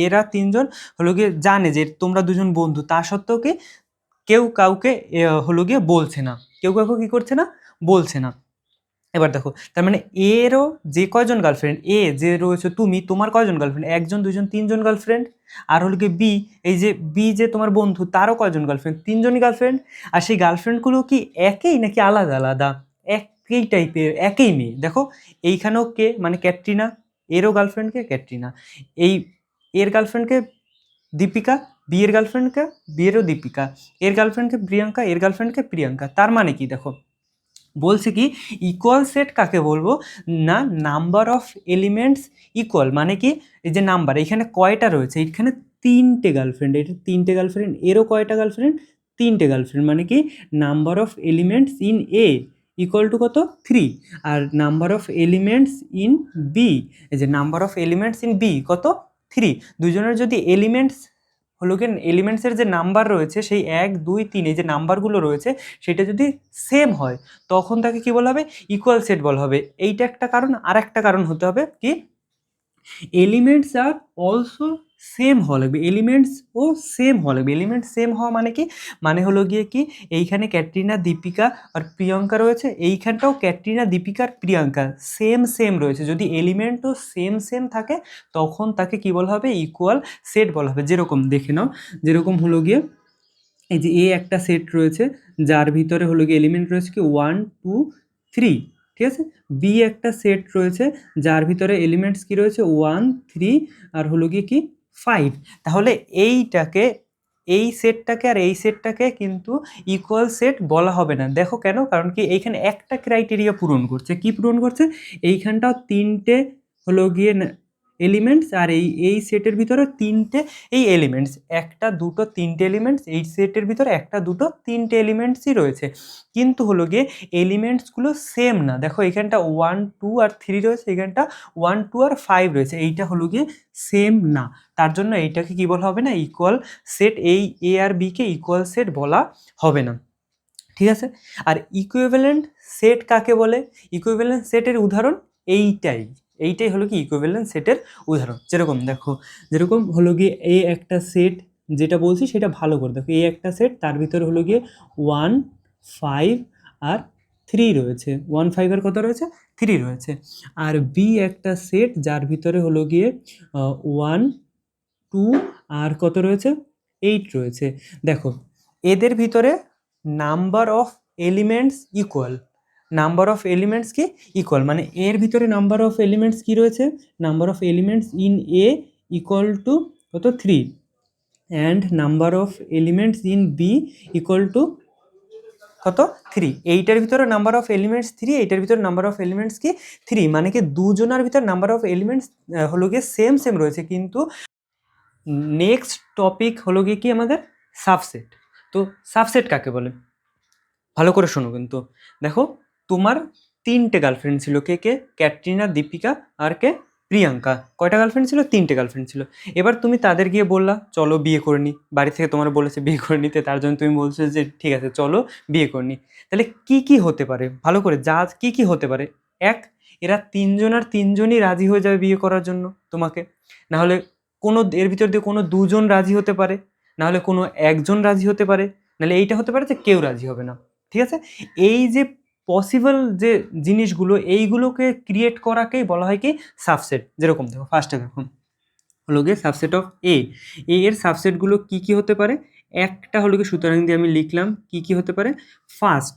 এরা 3জন হলো গিয়ে জানে যে তোমরা দুজন বন্ধু, তা সত্ত্বেও কি কেউ কাউকে হলো গিয়ে বলছে না, কেউ কাউকে কি করছে না, বলছে না। এবার দেখো তার মানে এরও যে কয়জন গার্লফ্রেন্ড, এ যে রয়েছে তুমি, তোমার কয়জন গার্লফ্রেন্ড, 1 জন 2 জন 3 জন গার্লফ্রেন্ড। আর হলো কি বি, এই যে বি যে তোমার বন্ধু, তারও কয়জন গার্লফ্রেন্ড, 3জনই গার্লফ্রেন্ড। আর সেই গার্লফ্রেন্ডগুলো কি একই নাকি আলাদা আলাদা, একই টাইপের, একই মেয়ে। দেখো এইখানেও কে, মানে ক্যাটরিনা, এরও গার্লফ্রেন্ডকে ক্যাটরিনা, এই এর গার্লফ্রেন্ডকে দীপিকা, বিয়ের গার্লফ্রেন্ডকে বিয়েরও দীপিকা, এর গার্লফ্রেন্ডকে প্রিয়াঙ্কা, এর গার্লফ্রেন্ডকে প্রিয়াঙ্কা। তার মানে কি, দেখো বলছে কি ইকুয়াল সেট কাকে বলবো না, নাম্বার অফ এলিমেন্টস ইকুয়াল, মানে কি এই যে নাম্বার, এখানে কয়টা রয়েছে, এখানে 3টে গার্লফ্রেন্ড, এটা 3টে গার্লফ্রেন্ড, এরও কয়টা গার্লফ্রেন্ড, 3টে গার্লফ্রেন্ড, মানে কি number of elements in A equal to কত, 3। আর number of elements in B, এই যে number of elements in B কত, 3। দুজনের যদি এলিমেন্টস হলো কি, এলিমেন্টসের যে নাম্বার রয়েছে, সেই 1 2 3 এই যে নাম্বারগুলো রয়েছে, সেটা যদি সেম হয়, তখন তাকে কি বলা হবে, ইকুয়াল সেট বলা হবে। এইটা একটা কারণ, আর একটা কারণ হতে হবে কি, এলিমেন্টস আর অলসো সেম হওয়া লাগবে, এলিমেন্টস ও সেম হওয়া লাগবে। এলিমেন্ট সেম হওয়া মানে কি, মানে হলো গিয়ে কি এইখানে ক্যাটরিনা, দীপিকা আর প্রিয়াঙ্কা রয়েছে, এইখানটাও ক্যাটরিনা, দীপিকা আর প্রিয়াঙ্কা সেম সেম রয়েছে। যদি এলিমেন্টও সেম সেম থাকে তখন তাকে কি বলা হবে, ইকুয়াল সেট বলা হবে। যেরকম দেখে নাও, যেরকম হলো গিয়ে এই যে এ একটা সেট রয়েছে যার ভিতরে হলো গিয়ে এলিমেন্ট রয়েছে কি 1 2 3, ঠিক আছে। বি একটা সেট রয়েছে যার ভিতরে এলিমেন্টস কি রয়েছে 1 3 আর হলো গিয়ে কি 5। তাহলে এইটাকে, এই সেটটাকে আর এই সেটটাকে কিন্তু ইকুয়াল সেট বলা হবে না। দেখো কেন, কারণ কি এইখানে একটা ক্রাইটেরিয়া পূরণ করছে। কি পূরণ করছে, এইখানটাও তিনটে হলো গিয়ে এলিমেন্টস, আর এই সেটের ভিতরে তিনটে এই এলিমেন্টস, একটা দুটো তিনটে এলিমেন্টস এই সেটের ভিতরে একটা দুটো তিনটে এলিমেন্টসই রয়েছে, কিন্তু হলো গিয়ে এলিমেন্টসগুলো সেম না। দেখো এখানটা 1 2 আর 3 রয়েছে, এখানটা 1 2 আর 5 রয়েছে, এইটা হলো গিয়ে সেম না। তার জন্য এইটাকে কি বলা হবে না, ইকুয়াল সেট। এই এ আর বি কে ইকুয়াল সেট বলা হবে না, ঠিক আছে। আর ইকুইভ্যালেন্ট সেট কাকে বলে, ইকুইভ্যালেন্ট সেটের উদাহরণ এইটাই, এইটাই হলো কি ইকুইভ্যালেন্ট সেটের উদাহরণ। যেরকম দেখো, যেরকম হলো গিয়ে এই একটা সেট, যেটা বলছি সেটা ভালো করে দেখো, এই একটা সেট তার ভিতরে হলো গিয়ে 1 5 আর 3 রয়েছে, 1 5 আর কত রয়েছে 3 রয়েছে। আর বি একটা সেট যার ভিতরে হলো গিয়ে 1 2 আর কত রয়েছে 8 রয়েছে। দেখো এদের ভিতরে number of elements equal, number of elements কি ইকুয়াল, মানে এর ভিতরে নাম্বার অফ এলিমেন্টস কি রয়েছে, number of elements in A equal to কত 3, and number of elements in B equal to কত 3। এইটার ভিতরে নাম্বার অফ এলিমেন্টস 3, এইটার ভিতরে নাম্বার অফ এলিমেন্টস কি 3, মানে কি দুজনের ভিতর নাম্বার অফ এলিমেন্টস হলো গিয়ে সেম সেম রয়েছে। কিন্তু নেক্সট টপিক হলো গিয়ে কি আমাদের সাবসেট। তো সাবসেট কাকে বলে ভালো করে শোনো কিন্তু। দেখো তোমার তিনটে গার্লফ্রেন্ড ছিল, কে কে, ক্যাটরিনা, দীপিকা আর কে, প্রিয়াঙ্কা। কয়টা গার্লফ্রেন্ড ছিল, তিনটে গার্লফ্রেন্ড ছিল। এবার তুমি তাদের গিয়ে বললা চলো বিয়ে করে নি, বাড়ি থেকে তোমার বলেছে বিয়ে করে নিতে, তার জন্য তুমি বলছো যে ঠিক আছে চলো বিয়ে করে নি। তাহলে কি কি হতে পারে ভালো করে যা, কি কি হতে পারে, এক, এরা তিনজন আর তিনজনই রাজি হয়ে যাবে বিয়ে করার জন্য তোমাকে, না হলে কোনো এর ভিতর দিয়ে কোনো দুজন রাজি হতে পারে, না হলে কোনো একজন রাজি হতে পারে, নাহলে এইটা হতে পারে যে কেউ রাজি হবে না, ঠিক আছে। এই যে পসিবল যে জিনিসগুলো, এইগুলোকে ক্রিয়েট করাকেই বলা হয় কি সাবসেট। যেরকম দেখো ফার্স্টে দেখো হলো গিয়ে সাবসেট অফ এ, এর সাবসেটগুলো কি কি হতে পারে, একটা হলো গিয়ে সুতরাং দিয়ে আমি লিখলাম কি কি হতে পারে। ফার্স্ট,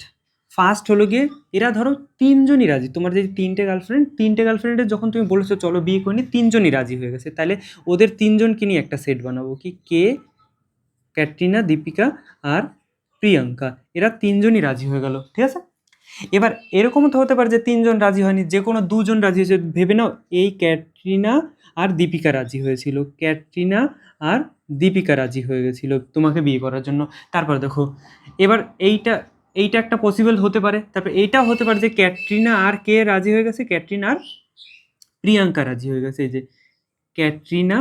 ফার্স্ট হলো গিয়ে এরা ধরো তিনজনই রাজি, তোমার যে তিনটে গার্লফ্রেন্ড, তিনটে গার্লফ্রেন্ডের যখন তুমি বলেছো চলো বিয়ে করিনি, তিনজনই রাজি হয়ে গেছে, তাহলে ওদের তিনজনকে নিয়ে একটা সেট বানাবো কি, কে, ক্যাটরিনা, দীপিকা আর প্রিয়াঙ্কা, এরা তিনজনই রাজি হয়ে গেল, ঠিক আছে। এবার এরকমও তো হতে পারে যে তিনজন রাজি হয়নি, যে কোনো দুজন রাজি হয়েছে। ভেবে নাও এই ক্যাটরিনা আর দীপিকা রাজি হয়েছিল, ক্যাটরিনা আর দীপিকা রাজি হয়ে গেছিল তোমাকে বিয়ে করার জন্য। তারপর দেখো এবার এইটা, এইটা একটা পসিবল হতে পারে। তারপর এইটাও হতে পারে যে ক্যাটরিনা আর কে রাজি হয়ে গেছে, ক্যাটরিনা আর প্রিয়াঙ্কা রাজি হয়ে গেছে। এই যে ক্যাটরিনা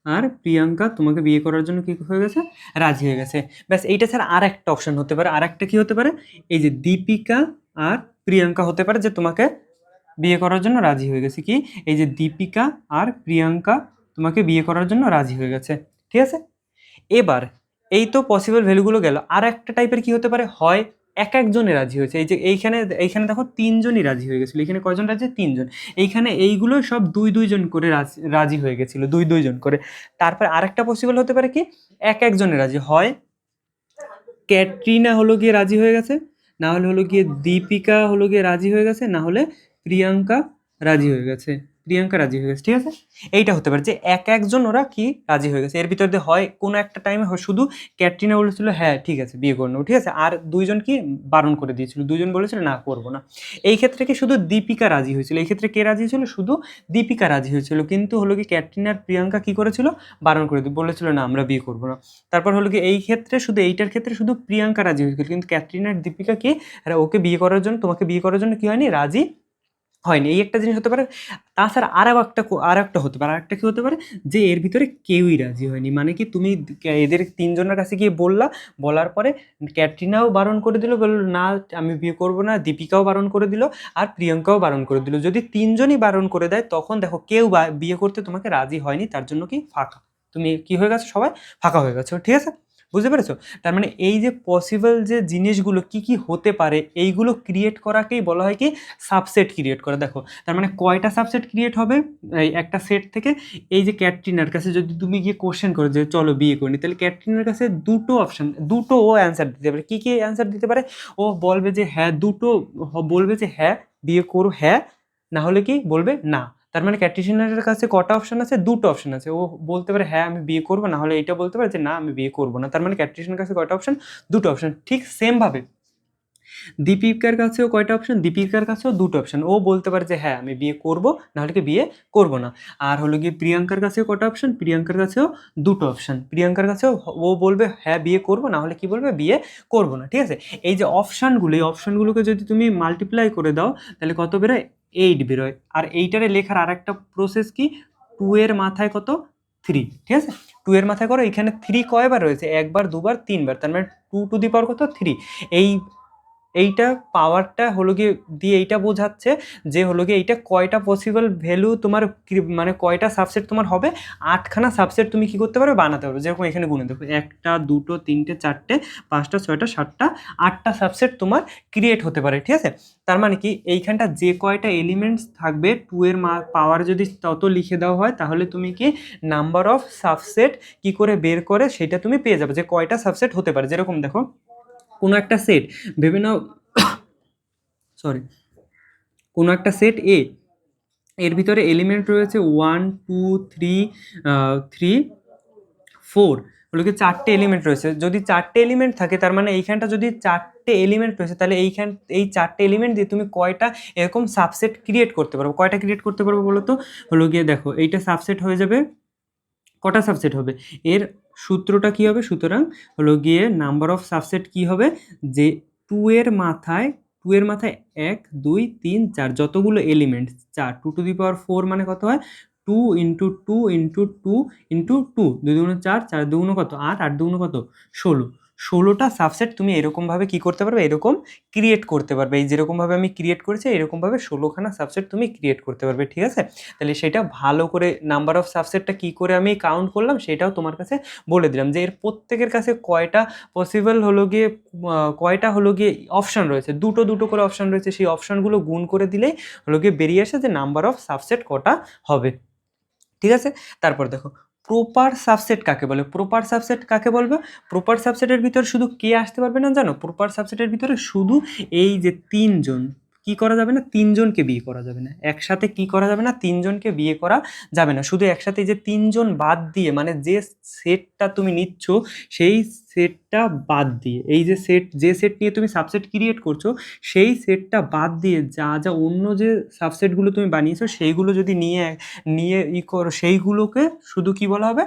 আর প্রিয়াঙ্কা তোমাকে বিয়ে করার জন্য কি হয়ে গেছে, রাজি হয়ে গেছে। ব্যাস এইটা ছাড়া আর একটা অপশন হতে পারে, আর একটা কি হতে পারে, এই যে দীপিকা আর প্রিয়াঙ্কা হতে পারে যে তোমাকে বিয়ে করার জন্য রাজি হয়ে গেছে। কি, এই যে দীপিকা আর প্রিয়াঙ্কা তোমাকে বিয়ে করার জন্য রাজি হয়ে গেছে, ঠিক আছে। এবার এই তো পসিবল ভ্যালুগুলো গেল, আর একটা টাইপের কি হতে পারে, হয় এক একজনে রাজি হয়েছে। এই যে এইখানে, এইখানে দেখো তিনজনই রাজি হয়ে গেছিলো, এখানে কয়জন রাজি, তিনজন। এইখানে এইগুলো সব দুই দুইজন করে রাজি হয়ে গেছিলো, দুই দুইজন করে। তারপর আরেকটা পসিবল হতে পারে কি, এক একজনে রাজি, হয় ক্যাটরিনা হলো গিয়ে রাজি হয়ে গেছে, না হলে হলো গিয়ে দীপিকা হলো গিয়ে রাজি হয়ে গেছে, না হলে প্রিয়াঙ্কা রাজি হয়ে গেছে, প্রিয়াঙ্কা রাজি হয়ে গেছে, ঠিক আছে। এইটা হতে পারে যে এক একজন ওরা কি রাজি হয়ে গেছে। এর ভিতর দিয়ে হয় কোনো একটা টাইমে শুধু ক্যাটরিনা বলেছিল হ্যাঁ ঠিক আছে বিয়ে করে নেবো, ঠিক আছে, আর দুইজন কি বারণ করে দিয়েছিল, দুইজন বলেছিল না করবো না। এই ক্ষেত্রে কি শুধু দীপিকা রাজি হয়েছিল, এই ক্ষেত্রে কে রাজি হয়েছিল, শুধু দীপিকা রাজি হয়েছিল, কিন্তু হলো কি ক্যাটরিনা আর প্রিয়াঙ্কা কি করেছিল, বারণ করে বলেছিল না আমরা বিয়ে করবো না। তারপর হলো কি এই ক্ষেত্রে শুধু, এইটার ক্ষেত্রে শুধু প্রিয়াঙ্কা রাজি হয়েছিল, কিন্তু ক্যাটরিনা আর দীপিকা কি ওকে বিয়ে করার জন্য, তোমাকে বিয়ে করার জন্য কি হয়নি, রাজি হয়নি। এই একটা জিনিস হতে পারে। তাছাড়া আর একটা হতে পারে, আরেকটা কি হতে পারে, যে এর ভিতরে কেউই রাজি হয়নি, মানে কি তুমি এদের তিনজনের কাছে গিয়ে বললা, বলার পরে ক্যাটরিনাও বারণ করে দিল, বলল না আমি বিয়ে করব না, দীপিকাও বারণ করে দিল আর প্রিয়াঙ্কাও বারণ করে দিল। যদি তিনজনই বারণ করে দেয় তখন দেখো কেউ বিয়ে করতে তোমাকে রাজি হয়নি, তার জন্য কি ফাঁকা। তুমি কি হয়ে গেছো, সবাই ফাঁকা হয়ে গেছো, ঠিক আছে? বুঝতে পেরেছো? তার মানে এই যে পসিবল যে জিনিসগুলো কি কি হতে পারে এইগুলো ক্রিয়েট করাকেই বলা হয় কি সাবসেট ক্রিয়েট করা। দেখো তার মানে কয়টা সাবসেট ক্রিয়েট হবে এই একটা সেট থেকে? এই যে ক্যাটরিনার কাছে যদি তুমি গিয়ে কোশ্চেন করো যে চলো বিয়ে করি, তাহলে ক্যাটরিনার কাছে দুটো অপশন, দুটো ও অ্যান্সার দিতে পারে। কি কি অ্যান্সার দিতে পারে? ও বলবে যে হ্যাঁ, দুটো বলবে যে হ্যাঁ বিয়ে করো, হ্যাঁ, না হলে কি বলবে না। তার মানে ক্যাটরিনারের কাছে কটা অপশন আছে? দুটো অপশন আছে। ও বলতে পারে হ্যাঁ আমি বিয়ে করবো, না হলে এইটা বলতে পারে যে না আমি বিয়ে করবো না। তার মানে ক্যাটরিনার কাছে কয়টা অপশন? দুটো অপশন। ঠিক সেম ভাবে দীপিকার কাছেও কয়টা অপশন? দীপিকার কাছেও দুটো অপশন। ও বলতে পারে যে হ্যাঁ আমি বিয়ে করব, না হলে কি বিয়ে করব না। আর হলো গিয়ে প্রিয়াঙ্কার কাছেও কটা অপশন? প্রিয়াঙ্কার কাছেও দুটো অপশন। প্রিয়াঙ্কার কাছেও ও বলবে হ্যাঁ বিয়ে করব, না হলে কি বলবে বিয়ে করব না, ঠিক আছে? এই যে অপশানগুলো, এই অপশানগুলোকে যদি তুমি মাল্টিপ্লাই করে দাও তাহলে কত বেরোয়? 8 বেরোয়। আর এইটারে লেখার আর একটা প্রসেস কি, 2 এর মাথায় কত? 3, ঠিক আছে? 2 এর মাথায় করো, এখানে 3 কয়বার রয়েছে? একবার, দুবার, তিনবার, তার মানে 2 টু দি পাওয়ার কত? 3। এইটা পাওয়ারটা হলো গিয়ে দিয়ে এইটা বোঝাচ্ছে যে হলো গিয়ে এইটা কয়টা পসিবল ভ্যালু তোমার মানে কয়টা সাবসেট তোমার হবে? 8খানা সাবসেট তুমি কি করতে পারবে? বানাতে পারবে। যেরকম এখানে গুনে দেখো, 1টা 2টো 3টে 4টে 5টা 6টা 7টা 8টা সাবসেট তোমার ক্রিয়েট হতে পারে, ঠিক আছে? তার মানে কি এইখানটা যে কয়টা এলিমেন্টস থাকবে 2 এর পাওয়ার যদি তত লিখে দেওয়া হয় তাহলে তুমি কি নাম্বার অফ সাবসেট কি করে বের করে সেটা তুমি পেয়ে যাবে যে কয়টা সাবসেট হতে পারে। যেরকম দেখো কোনো একটা সেট ভেবে নাও, সরি, কোনো একটা সেট এ, এর ভিতরে এলিমেন্ট রয়েছে 1 2 3 4, হলো কি 4টে এলিমেন্ট রয়েছে। যদি 4টে এলিমেন্ট থাকে তার মানে এইখানটা যদি 4টে এলিমেন্ট রয়েছে তাহলে এই 4টে এলিমেন্ট দিয়ে তুমি কয়টা এরকম সাবসেট ক্রিয়েট করতে পারবো? কয়টা ক্রিয়েট করতে পারবো বলো তো? হলো গিয়ে দেখো এইটা সাবসেট হয়ে যাবে, কটা সাবসেট হবে? এর সূত্রটা কি হবে? সুতরাং হলো গিয়ে নাম্বার অফ সাবসেট কি হবে? যে 2 এর মাথায় 2 এর মাথায় 1 2 3 4 যতগুলো এলিমেন্ট 4, 2 টু দি পাওয়ার 4 মানে কত হয়? 2 ইন্টু 2 ইন্টু 2 ইন্টু 2, 2 দুগুণ 4, 4 দুগুণ কত? 8, 8 দুগুণ কত? 16। 16টা সাবসেট তুমি এরকমভাবে কি করতে পারবে? এরকম ক্রিয়েট করতে পারবে। এই যেরকমভাবে আমি ক্রিয়েট করেছি এরকমভাবে 16খানা সাবসেট তুমি ক্রিয়েট করতে পারবে, ঠিক আছে? তাহলে সেটা ভালো করে নাম্বার অফ সাবসেটটা কী করে আমি কাউন্ট করলাম সেটাও তোমার কাছে বলে দিলাম যে এর প্রত্যেকের কাছে কয়টা পসিবল হলো গিয়ে কয়টা হলো গিয়ে অপশান রয়েছে, দুটো দুটো করে অপশান রয়েছে। সেই অপশানগুলো গুণ করে দিলেই হলো গিয়ে বেরিয়ে আসে যে নাম্বার অফ সাবসেট কটা হবে, ঠিক আছে? তারপর দেখো প্রপার সাবসেট কাকে বলে? প্রপার সাবসেট কাকে বলবে? প্রপার সাবসেটের ভিতরে শুধু কে আসতে পারবে না জানো? প্রপার সাবসেটের ভিতরে শুধু এই যে তিনজন কি করা যাবে না? তিনজনকে বিয়ে করা যাবে না। একসাথে কি করা যাবে না? তিনজনকে বিয়ে করা যাবে না। শুধু একসাথে এই যে তিনজন বাদ দিয়ে, মানে যে সেটটা তুমি নিচ্ছ সেই সেটটা বাদ দিয়ে, এই যে সেট নিয়ে তুমি সাবসেট ক্রিয়েট করছো সেই সেটটা বাদ দিয়ে যা যা অন্য যে সাবসেটগুলো তুমি বানিয়েছো সেইগুলো যদি নিয়ে নিয়ে করো সেইগুলোকে শুধু কি বলা হবে?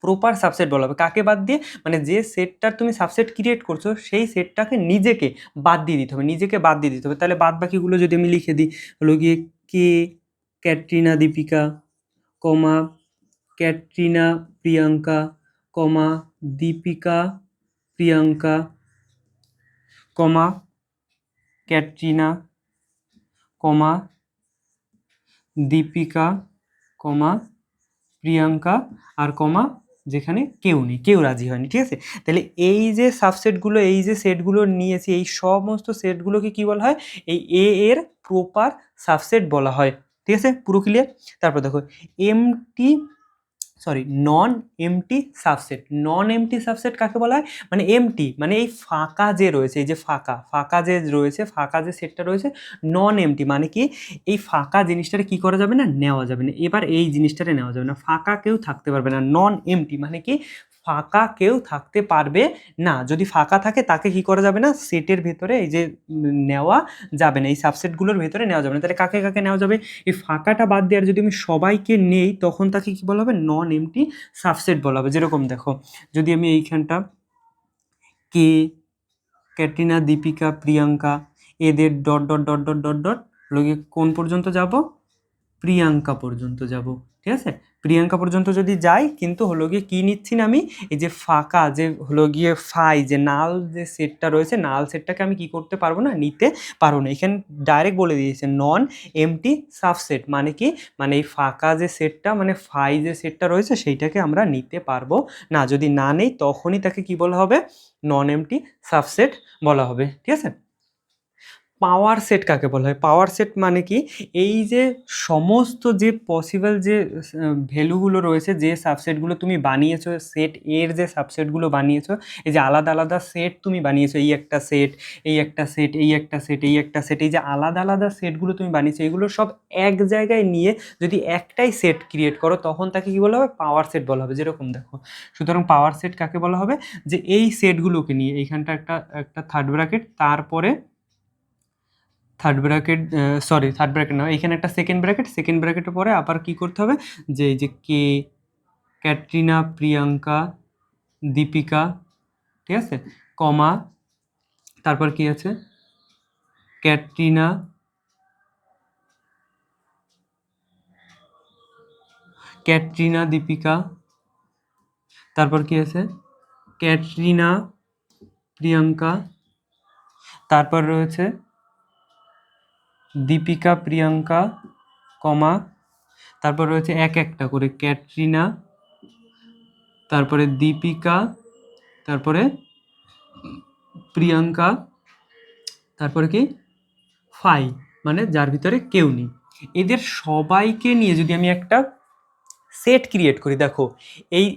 প্রপার সাবসেট বলা হবে। কাকে বাদ দিয়ে? মানে যে সেটটার তুমি সাবসেট ক্রিয়েট করছো সেই সেটটাকে নিজেকে বাদ দিয়ে দিতে হবে, নিজেকে বাদ দিয়ে দিতে হবে। তাহলে বাদ বাকিগুলো যদি আমি লিখে দিই হলো গিয়ে কে, ক্যাটরিনা দীপিকা, কমা ক্যাটরিনা প্রিয়াঙ্কা, কমা দীপিকা প্রিয়াঙ্কা, কমা ক্যাটরিনা, কমা দীপিকা, কমা প্রিয়াঙ্কা, আর কমা যেখানে কেউ নেই, কেউ রাজি হয়নি, ঠিক আছে? তাহলে এই যে সাবসেটগুলো, এই যে সেটগুলো নিয়েছি এই সমস্ত সেটগুলোকে কি বলা হয়? এই এর প্রপার সাবসেট বলা হয়, ঠিক আছে? পুরো ক্লিয়ার? তারপর দেখো নন এমটি সাবসেট। নন এমটি সাবসেট কাকে বলা হয়? মানে এমটি মানে এই ফাঁকা যে রয়েছে, এই যে ফাঁকা যে রয়েছে, ফাঁকা যে সেটটা রয়েছে নন এমটি মানে কি এই ফাঁকা জিনিসটারে কি করা যাবে না? নেওয়া যাবে না। এবার এই জিনিসটারে নেওয়া যাবে না, ফাঁকা কেউ থাকতে পারবে না। নন এমটি মানে কি ফাঁকা কেউ থাকতে পারবে না। যদি ফাঁকা থাকে তাকে কি করা যাবে না? সেটের ভেতরে এই যে নেওয়া যাবে না, এই সাবসেটগুলোর ভেতরে নেওয়া যাবে না। তাহলে কাকে কাকে নেওয়া যাবে? এই ফাঁকাটা বাদ দিয়ে আর যদি আমি সবাইকে নেই তখন তাকে কি বলা হবে? নন এমটি সাবসেট বলা হবে। যেরকম দেখো যদি আমি এইখানটা কে, ক্যাটরিনা দীপিকা প্রিয়াঙ্কা এদের ডট ডট ডট লোকে কোন পর্যন্ত যাব? প্রিয়াঙ্কা পর্যন্ত যাব, ঠিক আছে? প্রিয়াঙ্কা পর্যন্ত যদি যাই, কিন্তু হলো গিয়ে কী নিচ্ছি না আমি, এই যে ফাঁকা যে হলো গিয়ে যে নাল যে সেটটা রয়েছে, নাল সেটটাকে আমি কি করতে পারবো না, নিতে পারবো না। এখানে ডাইরেক্ট বলে দিয়েছে নন এমটি সাবসেট, মানে কি, মানে এই ফাঁকা যে সেটটা, মানে যে সেটটা রয়েছে সেইটাকে আমরা নিতে পারবো না। যদি না নেই তখনই তাকে কি বলা হবে, নন এমটি সাবসেট বলা হবে। ঠিক আছে। পাওয়ার সেট কাকে বলা হয়? পাওয়ার সেট মানে কি, এই যে সমস্ত যে পসিবল যে ভ্যালুগুলো রয়েছে, যে সাবসেটগুলো তুমি বানিয়েছো, সেট এর যে সাবসেটগুলো বানিয়েছো, এই যে আলাদা আলাদা সেট তুমি বানিয়েছো, এই একটা সেট, এই একটা সেট, এই একটা সেট, এই একটা সেট, এই যে আলাদা আলাদা সেটগুলো তুমি বানিয়েছো, এগুলো সব এক জায়গায় নিয়ে যদি একটাই সেট ক্রিয়েট করো, তখন তাকে কি বলা হবে, পাওয়ার সেট বলা হবে। যেরকম দেখো, সুতরাং পাওয়ার সেট কাকে বলা হবে, যে এই সেটগুলোকে নিয়ে, এইখানটা একটা একটা থার্ড ব্র্যাকেট, তারপরে থার্ড ব্র্যাকেট না, এখানে একটা সেকেন্ড ব্র্যাকেট, সেকেন্ড ব্র্যাকেটের পরে আবার কি করতে হবে, যে এই যে কে, ক্যাটরিনা, প্রিয়াঙ্কা, দীপিকা, ঠিক আছে, কমা, তারপর কি আছে, ক্যাটরিনা, দীপিকা, তারপর কি আছে, ক্যাটরিনা, প্রিয়াঙ্কা, তারপর রয়েছে দীপিকা, প্রিয়াঙ্কা, কমা, তারপর রয়েছে এক একটা করে ক্যাটরিনা, তারপরে দীপিকা, তারপরে প্রিয়াঙ্কা, তারপরে কি, মানে যার ভিতরে কেউ নেই। এদের সবাইকে নিয়ে যদি আমি একটা সেট ক্রিয়েট করি, দেখো এই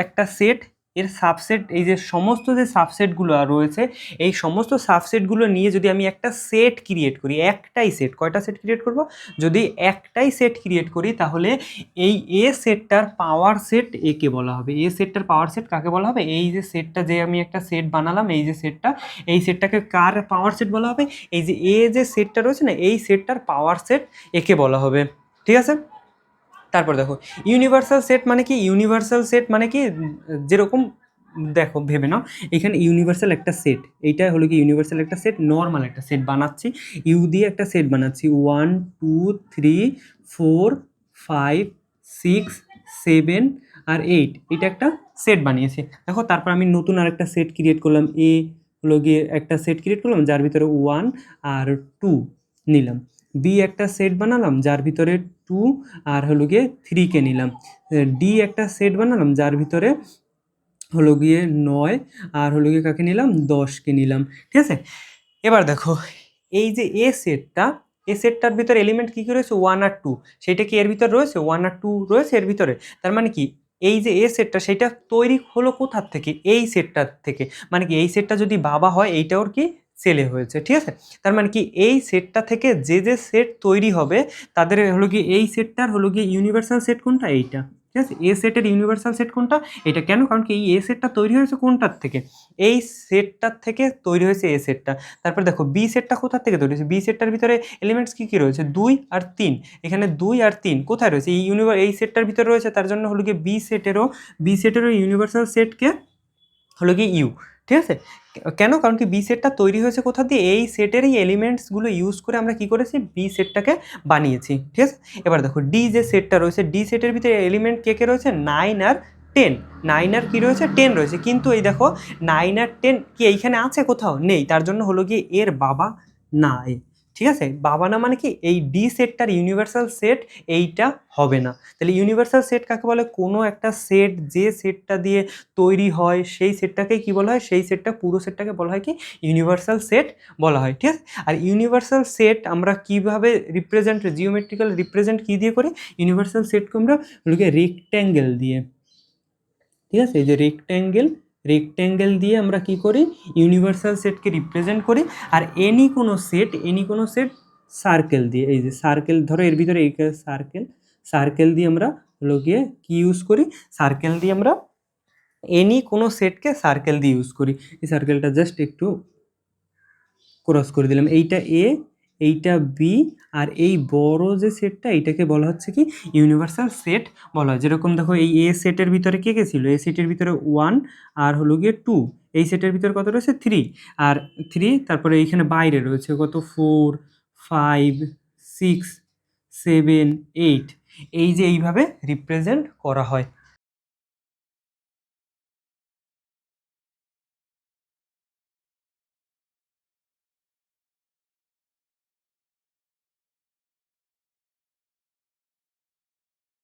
একটা সেট, এর সাবসেট, এই যে সমস্ত যে সাবসেটগুলো রয়েছে, এই সমস্ত সাবসেটগুলো নিয়ে যদি আমি একটা সেট ক্রিয়েট করি, একটাই সেট, কয়টা সেট ক্রিয়েট করব, যদি একটাই সেট ক্রিয়েট করি, তাহলে এই সেটটার পাওয়ার সেট একে বলা হবে। সেটটার পাওয়ার সেট কাকে বলা হবে, এই যে সেটটা, যে আমি একটা সেট বানালাম, এই যে সেটটা, এই সেটটাকে কার পাওয়ার সেট বলা হবে, এই যে যে সেটটা রয়েছে না, এই সেটটার পাওয়ার সেট একে বলা হবে। ঠিক আছে। তারপর দেখো ইউনিভার্সাল সেট মানে কি, ইউনিভার্সাল সেট মানে কি, যেরকম দেখো ভেবে নাও, এখানে ইউনিভার্সাল একটা সেট, এইটা হলো কি ইউনিভার্সাল একটা সেট, নর্মাল একটা সেট বানাচ্ছি, ইউ দিয়ে একটা সেট বানাচ্ছি, 1 2 3 4 5 6 7 আর 8, এটা একটা সেট বানিয়েছি। দেখো তারপর আমি নতুন আরেকটা সেট ক্রিয়েট করলাম, হলো গিয়ে একটা সেট ক্রিয়েট করলাম যার ভিতরে 1 আর 2 নিলাম, বি একটা সেট বানালাম যার ভিতরে 2 আর হলো গিয়ে 3কে নিলাম, ডি একটা সেট বানালাম যার ভিতরে হলো গিয়ে 9 আর হলো গিয়ে কাকে নিলাম, 10কে নিলাম। ঠিক আছে। এবার দেখো এই যে সেটটার ভিতরে এলিমেন্ট কী কী রয়েছে, 1 আর 2, সেটা কি এর ভিতরে রয়েছে, 1 আর 2 রয়েছে এর ভিতরে। তার মানে কি, এই যে সেটটা, সেটা তৈরি হলো কোথার থেকে, এই সেটটার থেকে। মানে কি, এই সেটটা যদি বাবা হয়, এইটা ওর কি ছেলে হয়েছে। ঠিক আছে। তার মানে কি, এই সেটটা থেকে যে যে সেট তৈরি হবে, তাদের হলো কি, এই সেটটার হলো গিয়ে ইউনিভার্সাল সেট কোনটা, এইটা। ঠিক আছে। সেটের ইউনিভার্সাল সেট কোনটা, এটা। কেন, কারণ কি এই সেটটা তৈরি হয়েছে কোনটার থেকে, এই সেটটার থেকে তৈরি হয়েছে সেটটা। তারপর দেখো বি সেটটা কোথার থেকে তৈরি হয়েছে, বি সেটটার ভিতরে এলিমেন্টস কী কী রয়েছে, 2 আর 3, এখানে 2 আর 3 কোথায় রয়েছে, এই সেটটার ভিতরে রয়েছে, তার জন্য হলো গিয়ে বি সেটেরও ইউনিভার্সাল সেটকে হলো গিয়ে ইউ। ঠিক আছে। কেন, কারণ কি বি সেটটা তৈরি হয়েছে কোথা দিয়ে, এই সেটেরই এলিমেন্টসগুলো ইউজ করে আমরা কি করেছি, বি সেটটাকে বানিয়েছি। ঠিক আছে। এবার দেখো ডি যে সেটটা রয়েছে, ডি সেটের ভিতরে এলিমেন্ট কে কে রয়েছে, 9 আর 10, 9 আর কি রয়েছে, 10 রয়েছে। কিন্তু এই দেখো 9 আর 10 কি এইখানে আছে, কোথাও নেই, তার জন্য হলো গিয়ে এর বাবা নাই। ঠিক আছে। বাবা না মানে কি, এই ডি সেটটার ইউনিভার্সাল সেট এইটা হবে না। তাহলে ইউনিভার্সাল সেট কাকে বলে, কোনো একটা সেট যে সেটটা দিয়ে তৈরি হয়, সেই সেটটাকে কি বলা হয়, সেই সেটটা পুরো সেটটাকে বলা হয় কি, ইউনিভার্সাল সেট বলা হয়। ঠিক আছে। আর ইউনিভার্সাল সেট আমরা কিভাবে রিপ্রেজেন্ট, জিওমেট্রিক্যাল রিপ্রেজেন্ট কী দিয়ে করি, ইউনিভার্সাল সেটকে আমরা রেক্ট্যাঙ্গেল দিয়ে। ঠিক আছে। এই যে রেক্ট্যাঙ্গেল দিয়ে আমরা কি করি, ইউনিভার্সাল সেটকে রিপ্রেজেন্ট করি। আর এনি কোনো সেট সার্কেল দিয়ে, এই যে সার্কেল, ধরো এর ভিতরে এই সার্কেল দিয়ে আমরা হলো গিয়ে কি ইউজ করি, সার্কেল দিয়ে আমরা এনি কোনো সেটকে সার্কেল দিয়ে ইউজ করি। এই সার্কেলটা জাস্ট একটু ক্রস করে দিলাম, এইটা এইটা বি, আর এই বড় যে সেটটা, এইটাকে বলা হচ্ছে কি, ইউনিভার্সাল সেট বলা হয়। যেরকম দেখো এই সেটের ভিতরে কে কে ছিল, সেটের ভিতরে 1 আর হলো গিয়ে 2, এই সেটের ভিতরে কত রয়েছে, 3 আর 3, তারপরে এইখানে বাইরে রয়েছে কত, 4 5 6 7 8, এই যে এইভাবে রিপ্রেজেন্ট করা হয়।